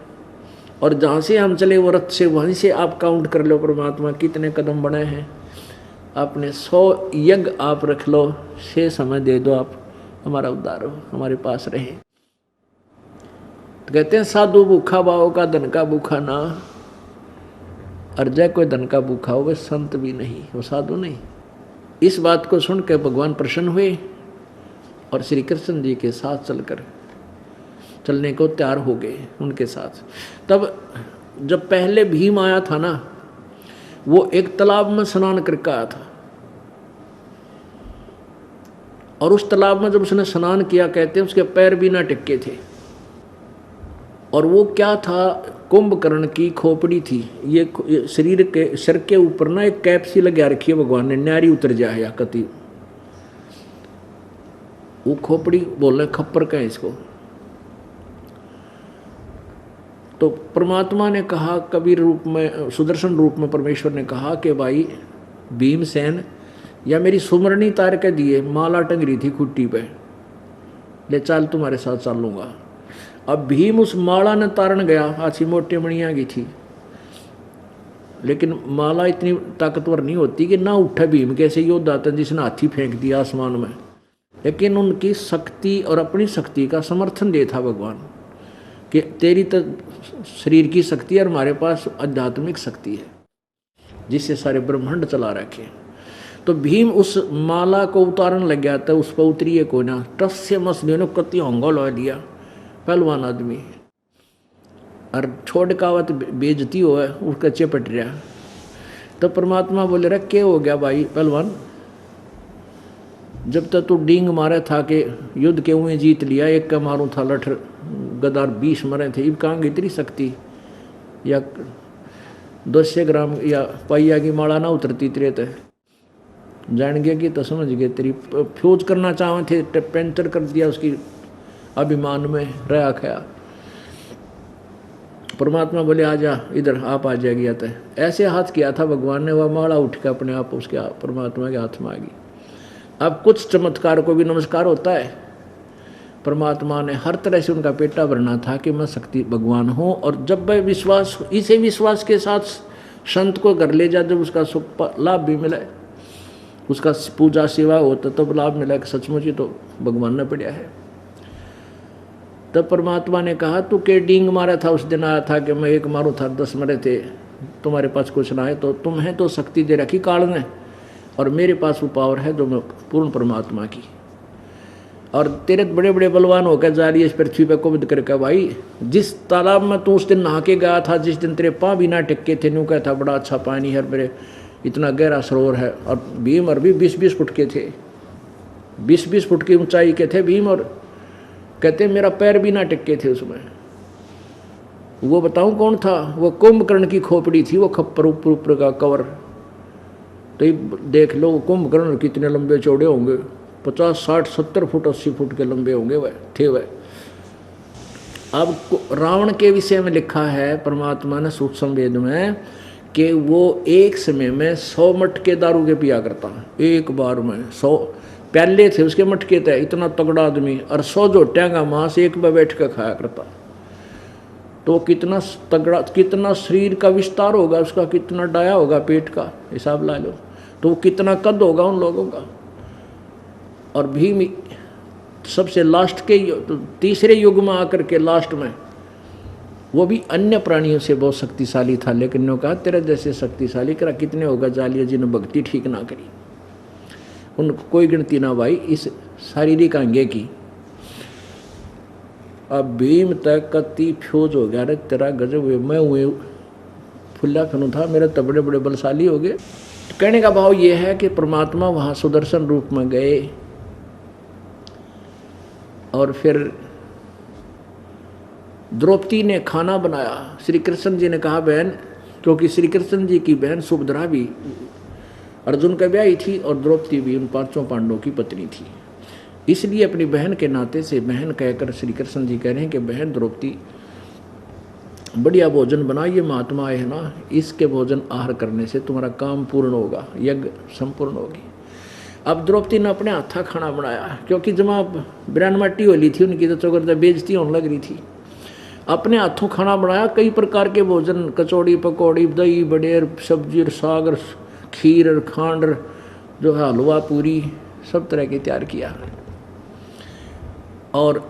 और जहाँ से हम चले वो रथ से, वहीं से आप काउंट कर लो परमात्मा कितने कदम बने हैं। आपने 100 यज्ञ आप रख लो, शेष समय दे दो, आप हमारा उद्धार हो, हमारे पास रहे। तो कहते हैं साधु भूखा भाव का धन का भूखा ना, और जय कोई धन का भूखा हो वह संत भी नहीं, वो साधु नहीं। इस बात को सुन के भगवान प्रसन्न हुए और श्री कृष्ण जी के साथ चलने को तैयार हो गए उनके साथ। तब जब पहले भीम आया था ना, वो एक तालाब में स्नान करके आया था, और उस तालाब में जब उसने स्नान किया, कहते हैं उसके पैर भी ना टिके थे। और वो क्या था, कुंभकर्ण की खोपड़ी थी। ये शरीर के सिर के ऊपर ना एक कैप सी लगा रखी है भगवान ने, न्यारी उतर जाए या कति, वो खोपड़ी बोल रहे खप्पर का है इसको। तो परमात्मा ने कहा, कबीर रूप में, सुदर्शन रूप में परमेश्वर ने कहा कि भाई भीमसेन, या मेरी सुमरनी तार के दिए, माला टंग रही थी खुट्टी पे, ले चल तुम्हारे साथ चलूंगा। अब भीम उस माला ने तारण गया, अच्छी मोटी मणिया की थी, लेकिन माला इतनी ताकतवर नहीं होती कि ना उठे भीम कैसे योद्धा था जिसने हाथी फेंक दिया आसमान में। लेकिन उनकी शक्ति और अपनी शक्ति का समर्थन दे था भगवान कि तेरी तो शरीर की शक्ति और हमारे पास आध्यात्मिक शक्ति है जिससे सारे ब्रह्मांड चला रखे। तो भीम उस माला को उतारने लग गया था, उस पर उतरिए को ना, टस से मछलियों ने कति होंगा लो लिया पहलवान आदमी, और छोड़ कावत बेजती हो है उसका चेपट रहा। तो परमात्मा बोले रहा क्या हो गया भाई पहलवान, जब तक तू डींग मारे था कि युद्ध के हुए जीत लिया, एक का मारूं था लठ गदार 20 मरे थे, इब कहाँ इतनी शक्ति, या 200 ग्राम या पाइया की माला ना उतरती तेरे ते जान गया कि तो समझ गए तेरी फ्यूज करना चाहे थे, पेंचर कर दिया उसकी अभिमान में रहा खया। परमात्मा बोले आ जा इधर, आप आ जाएगी। आता है ऐसे हाथ किया था भगवान ने, वह माला उठ के अपने आप उसके परमात्मा के हाथ में आ गई। अब कुछ चमत्कार को भी नमस्कार होता है। परमात्मा ने हर तरह से उनका पेटा भरना था कि मैं शक्ति भगवान हूँ, और जब वह विश्वास, इसे विश्वास के साथ संत को घर ले जा, जब उसका सुख लाभ भी मिले, उसका पूजा सेवा होता तब लाभ मिला कि सचमुच ही तो भगवान ने पढ़ा है। तब परमात्मा ने कहा तू के डींग मारा था, उस दिन आया था कि मैं एक मारूं था 10 मरे थे, तुम्हारे पास कुछ ना है, तो तुम्हें तो शक्ति दे रखी काल ने, और मेरे पास वो पावर है जो मैं पूर्ण परमात्मा की। और तेरे बड़े बड़े बलवान होकर जा रही है इस पृथ्वी पर कुबद करके। भाई जिस तालाब में तू उस दिन नहा के गया था, जिस दिन तेरे पाँव भी ना टिक्के थे, नू कहता बड़ा अच्छा पानी है, मेरे इतना गहरा सरोवर है, और भीम और भी 20-20 फुट के थे, 20-20 फुट की ऊंचाई के थे भीम, और कहते मेरा पैर भी ना टिक्के थे उसमें। वो बताऊं कौन था, वो कुंभकर्ण की खोपड़ी थी, वो खप्पर ऊपर का कवर। तो देख लो कुंभकर्ण कितने लंबे चौड़े होंगे, 50, 60, 70 फुट 80 फुट के लंबे होंगे वह थे वह। अब रावण के विषय में लिखा है परमात्मा ने सूक्ष्म वेद में कि वो एक समय में 100 मटके दारू के पिया करता, एक बार में 100 प्याले थे उसके मटके थे, इतना तगड़ा आदमी, और 100 जोटियां का मांस एक में बैठ कर खाया करता। तो कितना तगड़ा, कितना शरीर का विस्तार होगा उसका, कितना डाया होगा पेट का, हिसाब ला लो। तो कितना कद होगा उन लोगों का। और भीम सबसे लास्ट के तो तीसरे युग में आकर के लास्ट में वो भी अन्य प्राणियों से बहुत शक्तिशाली था, लेकिन ने कहा तेरा जैसे शक्तिशाली करा कितने होगा जालिया जिन्हें भक्ति ठीक ना करी, उनको कोई गिनती ना भाई इस शारीरिक अंगे की। अब भीम तक कति फ्यूज हो गया, रे तेरा गजब हुए, मैं हुए फुल्ला फनू था, मेरे तो बड़े बड़े बलशाली हो गए। तो कहने का भाव ये है कि परमात्मा वहाँ सुदर्शन रूप में गए, और फिर द्रौपदी ने खाना बनाया। श्री कृष्ण जी ने कहा बहन, क्योंकि श्री कृष्ण जी की बहन सुभद्रा भी अर्जुन का ब्याही थी, और द्रौपदी भी उन 5 पांडवों की पत्नी थी, इसलिए अपनी बहन के नाते से बहन कहकर श्री कृष्ण जी कह रहे हैं कि बहन द्रौपदी बढ़िया भोजन बना, ये महात्मा है ना, इसके भोजन आहार करने से तुम्हारा काम पूर्ण होगा, यज्ञ संपूर्ण होगी। अब द्रौपदी ने अपने हाथा खाना बनाया, क्योंकि जमा बिरान माटी होली थी उनकी, तो चौकर बेइज्जती होने लग रही थी। अपने हाथों खाना बनाया, कई प्रकार के भोजन, कचौड़ी पकौड़ी, दही बड़ेर, सब्जी और साग और खीर और खांड, जो है हलवा पूरी, सब तरह के तैयार किया। और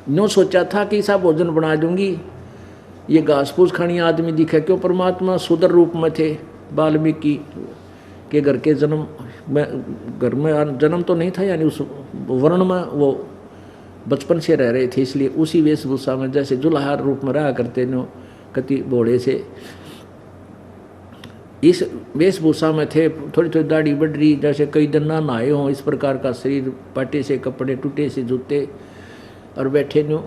यूँ सोचा था कि ऐसा भोजन बना दूंगी, ये घास फूस खानी आदमी दिखे, क्यों परमात्मा सुदर रूप में थे। वाल्मीकि के घर के जन्म में, घर में जन्म तो नहीं था, यानी उस वर्ण में वो बचपन से रह रहे थे, इसलिए उसी वेशभूषा में जैसे जुल्हार रूप में रहा करते नो कति बोड़े से, इस वेशभूषा में थे। थोड़ी थोड़ी दाढ़ी बढ़ रही, जैसे कई दिन ना नहाए हों, इस प्रकार का शरीर, पाटे से कपड़े, टूटे से जूते, और बैठे नो।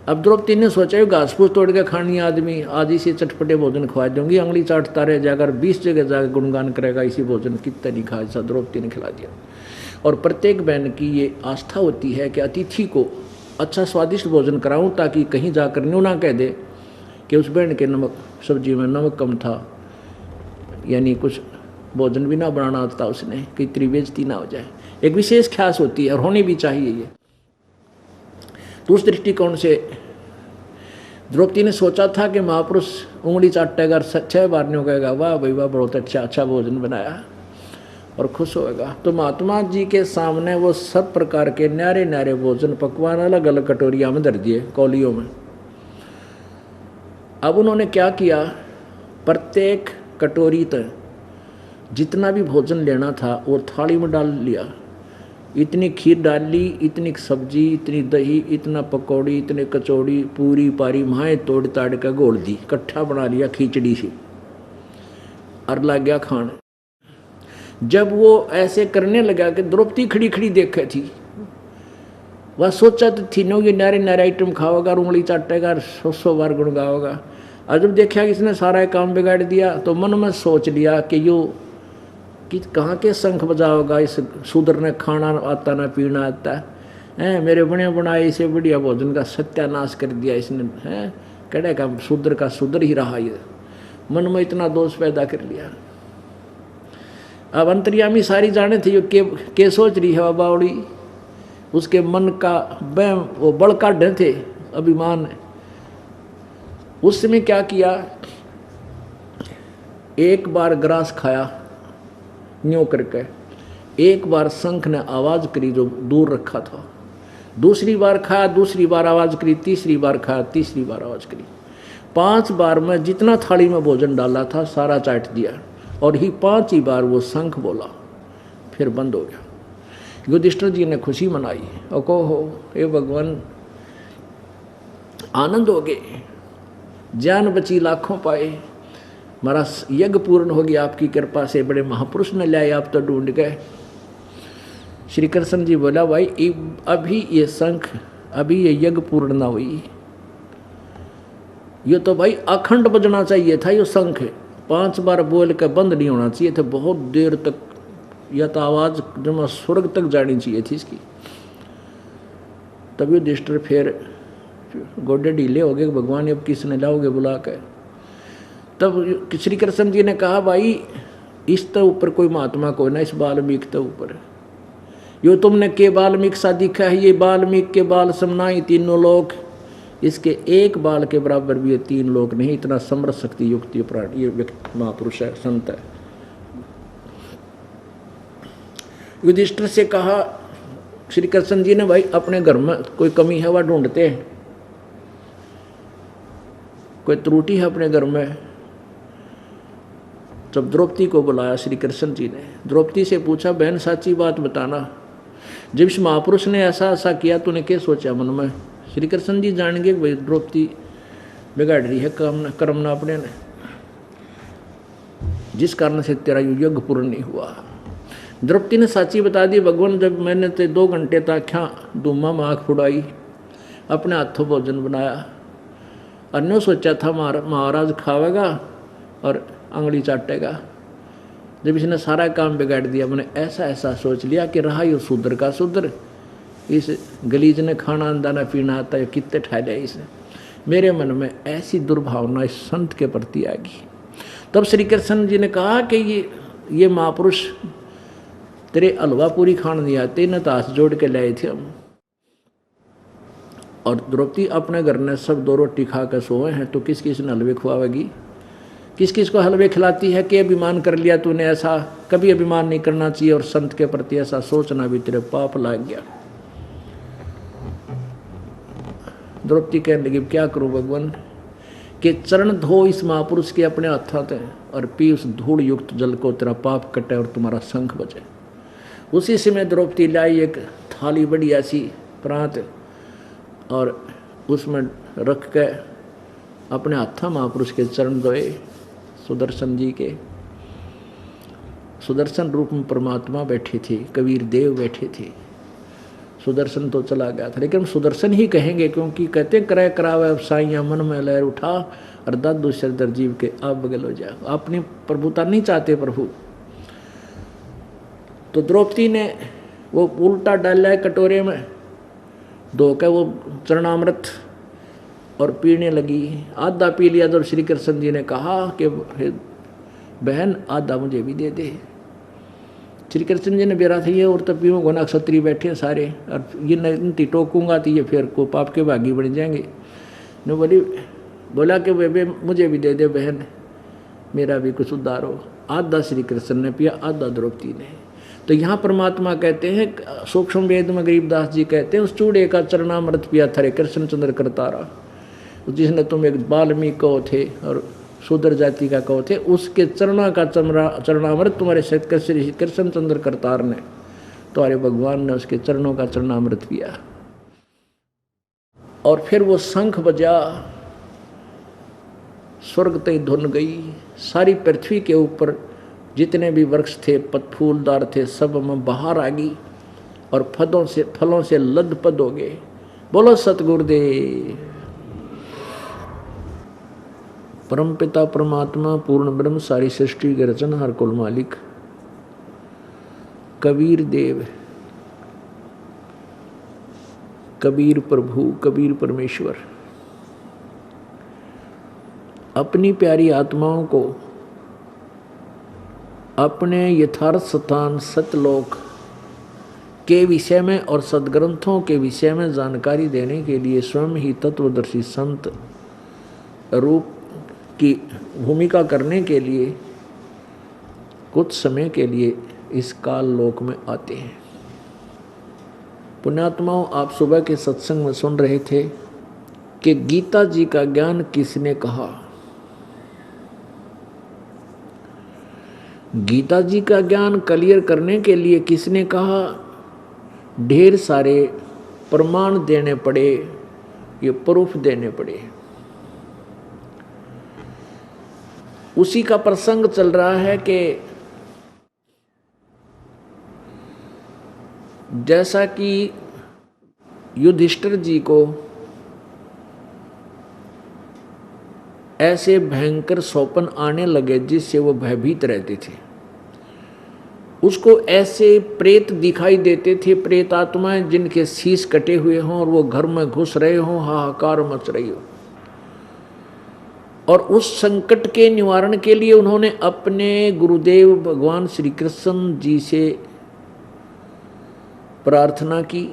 अब द्रौपदी ने सोचा घास फूस तोड़ के खानी आदमी, आदि से चटपटे भोजन खवा दूंगी, अंगली चाटता रह जाकर 20 जगह जाकर गुणगान करेगा, इसी भोजन कितने नहीं खाया, ऐसा द्रौपदी ने खिला दिया। और प्रत्येक बहन की ये आस्था होती है कि अतिथि को अच्छा स्वादिष्ट भोजन कराऊं, ताकि कहीं जाकर न्यू ना कह दे कि उस बहन के नमक सब्जी में नमक कम था, यानी कुछ भोजन भी ना बनाना आता उसने, कि इतनी बेइज्जती ना हो जाए। एक विशेष ख्यास होती है और होनी भी चाहिए ये। तो उस दृष्टिकोण से द्रौपदी ने सोचा था कि महापुरुष उंगली चाटेगा, 6 बार नहीं कहेगा वाह भाई वाह, बहुत अच्छा भोजन बनाया, और खुश होएगा। तो महात्मा जी के सामने वो सब प्रकार के न्यारे न्यारे भोजन पकवान अलग अलग कटोरिया में धर दिए, कौलियों में। अब उन्होंने क्या किया, प्रत्येक कटोरी तक जितना भी भोजन लेना था वो थाली में डाल लिया। इतनी खीर डाल ली, इतनी सब्जी, इतनी दही, इतना पकौड़ी, इतने कचौड़ी, पूरी पारी माए तोड़ ताड़ कर घोल दी, इकट्ठा बना लिया खिचड़ी से, और लग गया खाने। जब वो ऐसे करने लगा कि द्रौपदी खड़ी खड़ी देखे थी, वह सोचा तो थी नो ये नारे नारे आइटम खाओगा, उंगली चाटेगा, 100 बार गुण गाओगा। और जब देखा कि इसने सारा काम बिगाड़ दिया, तो मन में सोच लिया कि यो कि कहाँ के शंख बजाओगा, इस शूद्र ने खाना आता ना पीना आता है, मेरे बने बनाए इसे बढ़िया भोजन का सत्यानाश कर दिया इसने, है कड़े का शूद्र का शूद्र ही रहा, ये मन में इतना दोष पैदा कर लिया। अब अंतर्यामी सारी जाने थे यो के सोच रही है बावड़ी, उसके मन का वह वो बड़ काढ़े थे, अभिमान। उस समय क्या किया, एक बार ग्रास खाया न्यों करके, एक बार शंख ने आवाज करी जो दूर रखा था, दूसरी बार खाया, दूसरी बार आवाज करी, तीसरी बार खाया, तीसरी बार आवाज करी। 5 बार में जितना थाली में भोजन डाला था सारा चाट दिया, और ही 5 ही बार वो शंख बोला, फिर बंद हो गया। युधिष्ठिर जी ने खुशी मनाई और कहो हे भगवान, आनंद हो गए, जान बची लाखों पाए, हमारा यज्ञ पूर्ण हो गया आपकी कृपा से, बड़े महापुरुष ने लाए आप तो ढूंढ गए। श्री कृष्ण जी बोला भाई अभी ये शंख, अभी ये यज्ञ पूर्ण ना हुई, ये तो भाई अखंड बजना चाहिए था, ये शंख 5 बार बोल के बंद नहीं होना चाहिए था, बहुत देर तक, या तो आवाज जमा स्वर्ग तक जानी चाहिए थी इसकी। तब युधिष्ठिर फिर गोडे ढीले हो गए, भगवान अब किसने लाओगे बुला के। तब श्री कृष्ण जी ने कहा भाई इस तो ऊपर कोई महात्मा को ना, इस वाल्मीकि तो ऊपर, यो तुमने के वाल्मीकि सा दिखा है, ये वाल्मीकि के बाल समनाई तीनों लोक, इसके एक बाल के बराबर भी ये 3 लोक नहीं, इतना समर्थ शक्ति युक्त ये प्राण, ये व्यक्ति महापुरुष है, संत है। युधिष्ठिर से कहा श्री कृष्ण जी ने भाई अपने घर में कोई कमी है वह ढूंढते हैं, कोई त्रुटि है अपने घर में। जब द्रौपदी को बुलाया श्री कृष्ण जी ने, द्रौपदी से पूछा बहन साची बात बताना, जब इस महापुरुष ने ऐसा ऐसा किया तूने क्या सोचा मन में। श्री कृष्ण जी जानेंगे भाई द्रौपदी बिगाड़ रही है कर्म ना अपने ने, जिस कारण से तेरा यज्ञ पूर्ण नहीं हुआ। द्रौपदी ने साची बता दी, भगवान जब मैंने ते 2 घंटे तक क्या धूमा में आँख फुड़ाई, अपने हाथों भोजन बनाया, अन्यों सोचा था महाराज खावेगा और अंगली चाटेगा, जब इसने सारा काम बिगाड़ दिया, मैंने ऐसा ऐसा सोच लिया कि रहा ये शूद्र का शूद्र, इस गलीज ने खाना अंदा ना पीना आता है, कितने ठहरे इसे, मेरे मन में ऐसी दुर्भावना इस संत के प्रति आ गई। तब श्री कृष्ण जी ने कहा कि ये महापुरुष तेरे हलवा पूरी खान नहीं आते, न तो हाथ जोड़ के लाए थे हम। और द्रौपदी अपने घर ने सब 2 रोटी खा कर सोए हैं, तो किस किस ने हलवे खुआवेगी? किस किस को हलवे खिलाती है कि अभिमान कर लिया तूने? ऐसा कभी अभिमान नहीं करना चाहिए, और संत के प्रति ऐसा सोचना भी तेरे पाप लग गया। द्रौपदी कहने लगी क्या करूं भगवान, कि चरण धो इस महापुरुष के अपने हाथों से और पी उस धूल युक्त जल को, तेरा पाप कटे और तुम्हारा शंख बजे। उसी समय द्रौपदी लाई एक थाली बड़ी ऐसी प्रांत, और उसमें रख के अपने हाथा महापुरुष के चरण धोए। सुदर्शन जी के, सुदर्शन रूप में परमात्मा बैठे थे, कबीर देव बैठे थे। सुदर्शन तो चला गया था, लेकिन सुदर्शन ही कहेंगे, क्योंकि कहते क्रय करावे साइया मन में लहर उठा, और दादू सरदर जीव के आप बगल हो जाओ। अपनी प्रभुता नहीं चाहते प्रभु। तो द्रौपदी ने वो उल्टा डाला है कटोरे में, धो के वो चरणामृत और पीने लगी। आधा पी लिया तो श्री कृष्ण जी ने कहा कि बहन आधा मुझे भी दे दे। श्री कृष्ण जी ने बेरा था ये और तब पीऊँ गोना क्षत्रिय बैठे सारे, और ये नहीं टोकूंगा तो ये फिर को पाप के भागी बन जाएंगे। ने बोला कि बेबे मुझे भी दे दे बहन, मेरा भी कुछ उद्धार हो। आधा श्री कृष्ण ने पिया, आधा द्रौपदी ने। तो यहाँ परमात्मा कहते हैं, सूक्ष्म वेद में गरीबदास जी कहते हैं, उस चूड़े का चरणामृत पिया थारे कृष्णचंद्र करतारा, जिसने तुम एक वाल्मीकि कहो थे और शूद्र जाति का कहो थे, उसके चरणा का चरणामृत तुम्हारे श्री कृष्णचंद्र करतार ने, तुम्हारे भगवान ने उसके चरणों का चरणामृत पिया। और फिर वो शंख बजा, स्वर्ग तय धुन गई। सारी पृथ्वी के ऊपर जितने भी वृक्ष थे, फूलदार थे, सब में बाहर आ गई और फलों से लदपद हो गए। बोलो सतगुरुदेव। परम पिता परमात्मा पूर्ण ब्रह्म सारी सृष्टि के रचनहार कुल मालिक कबीर देव, कबीर प्रभु, कबीर परमेश्वर अपनी प्यारी आत्माओं को अपने यथार्थ स्थान सतलोक के विषय में और सदग्रंथों के विषय में जानकारी देने के लिए स्वयं ही तत्वदर्शी संत रूप की भूमिका करने के लिए कुछ समय के लिए इस काल लोक में आते हैं। पुण्यात्माओं, आप सुबह के सत्संग में सुन रहे थे कि गीता जी का ज्ञान किसने कहा। गीता जी का ज्ञान क्लियर करने के लिए किसने कहा? ढेर सारे प्रमाण देने पड़े, ये प्रूफ देने पड़े। उसी का प्रसंग चल रहा है कि जैसा कि युधिष्ठिर जी को ऐसे भयंकर स्वप्न आने लगे जिससे वो भयभीत रहते थे, उसको ऐसे प्रेत दिखाई देते थे, प्रेत आत्माएं जिनके शीश कटे हुए हों और वो घर में घुस रहे हों, हाहाकार मच रही हो। और उस संकट के निवारण के लिए उन्होंने अपने गुरुदेव भगवान श्री कृष्ण जी से प्रार्थना की।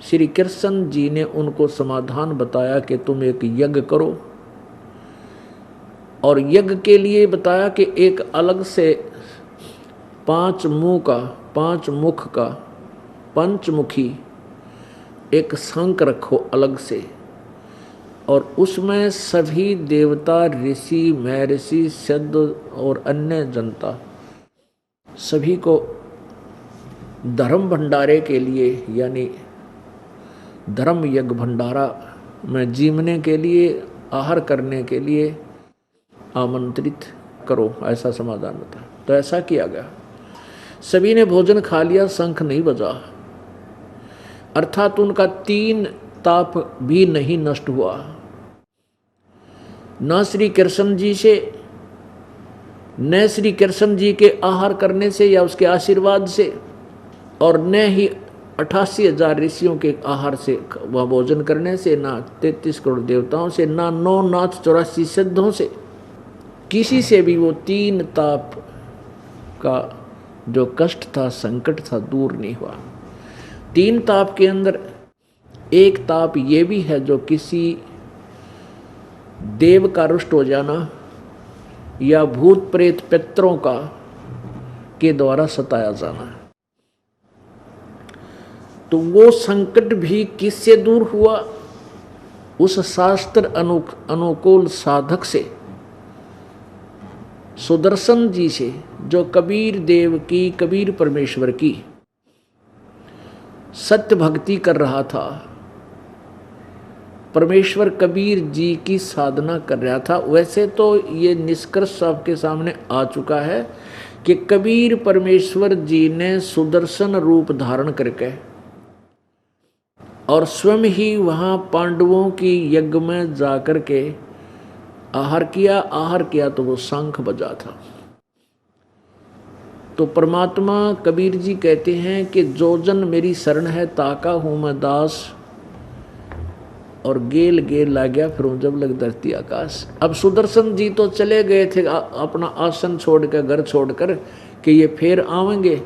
श्री कृष्ण जी ने उनको समाधान बताया कि तुम एक यज्ञ करो, और यज्ञ के लिए बताया कि एक अलग से 5 मुंह का, 5 मुख का, पंचमुखी एक शंख रखो अलग से, और उसमें सभी देवता, ऋषि, महर्षि, सिद्ध और अन्य जनता सभी को धर्म भंडारे के लिए, यानी धर्म यज्ञ भंडारा में जीवने के लिए, आहार करने के लिए आमंत्रित करो, ऐसा समाधान होता है। तो ऐसा किया गया। सभी ने भोजन खा लिया, शंख नहीं बजा, अर्थात उनका 3 ताप भी नहीं नष्ट हुआ। न श्री कृष्ण जी से, न श्री कृष्ण जी के आहार करने से या उसके आशीर्वाद से, और न ही 88,000 ऋषियों के आहार से व भोजन करने से, ना 33 करोड़ देवताओं से, ना 9 नाथ 84 सिद्धों से, किसी से भी वो 3 ताप का जो कष्ट था, संकट था, दूर नहीं हुआ। 3 ताप के अंदर एक ताप ये भी है जो किसी देव का रुष्ट हो जाना या भूत प्रेत पितरों का के द्वारा सताया जाना। तो वो संकट भी किससे दूर हुआ? उस शास्त्र अनुकूल साधक से, सुदर्शन जी से, जो कबीर देव की, कबीर परमेश्वर की सत्य भक्ति कर रहा था, परमेश्वर कबीर जी की साधना कर रहा था। वैसे तो ये निष्कर्ष आपके सामने आ चुका है कि कबीर परमेश्वर जी ने सुदर्शन रूप धारण करके और स्वयं ही वहाँ पांडवों की यज्ञ में जाकर के आहार किया तो वो शंख बजा था। तो परमात्मा कबीर जी कहते हैं कि जो जन मेरी शरण है ताका हूँ मैं दास, और गेल गेल ला गया फिर जब लग धरती आकाश। अब सुदर्शन जी तो चले गए थे अपना आसन छोड़कर, घर छोड़कर, कि ये फिर आवेंगे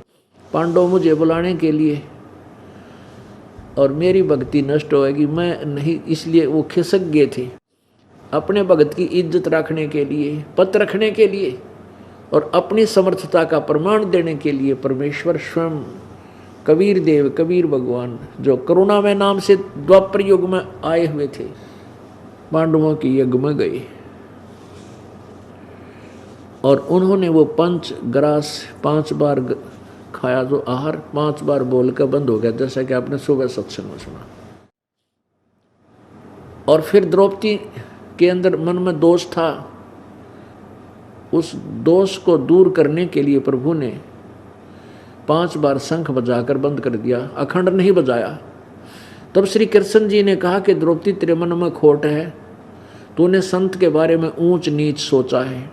पांडव मुझे बुलाने के लिए और मेरी भक्ति नष्ट होएगी, मैं नहीं, इसलिए वो खिसक गए थे अपने भगत की इज्जत रखने के लिए, पद रखने के लिए और अपनी समर्थता का प्रमाण देने के लिए। परमेश्वर स्वयं कबीर देव, कबीर भगवान, जो करुणामय नाम से द्वापर युग में आए हुए थे, पांडवों की यज्ञ में गए और उन्होंने वो 5 ग्रास 5 बार खाया, जो आहार 5 बार बोलकर बंद हो गया, जैसा कि आपने सुबह सत्संग में सुना। और फिर द्रौपदी के अंदर मन में दोष था, उस दोष को दूर करने के लिए प्रभु ने 5 बार शंख बजाकर बंद कर दिया, अखंड नहीं बजाया। तब श्री कृष्ण जी ने कहा कि द्रौपदी तेरे मन में खोट है, तूने संत के बारे में ऊंच नीच सोचा है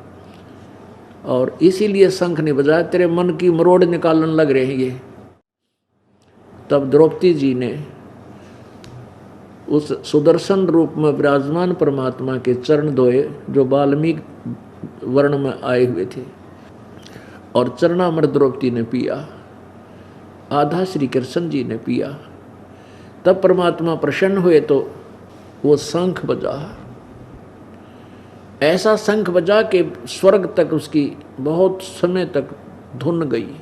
और इसीलिए शंख नहीं बजाया, तेरे मन की मरोड़ निकालने लग रहे हैं ये। तब द्रौपदी जी ने उस सुदर्शन रूप में विराजमान परमात्मा के चरण धोए, जो वाल्मीकि वर्ण में आए हुए थे, और चरणामृत द्रौपदी ने पिया, आधा श्री कृष्ण जी ने पिया। तब परमात्मा प्रसन्न हुए तो वो शंख बजा, ऐसा शंख बजा कि स्वर्ग तक उसकी बहुत समय तक धुन गई।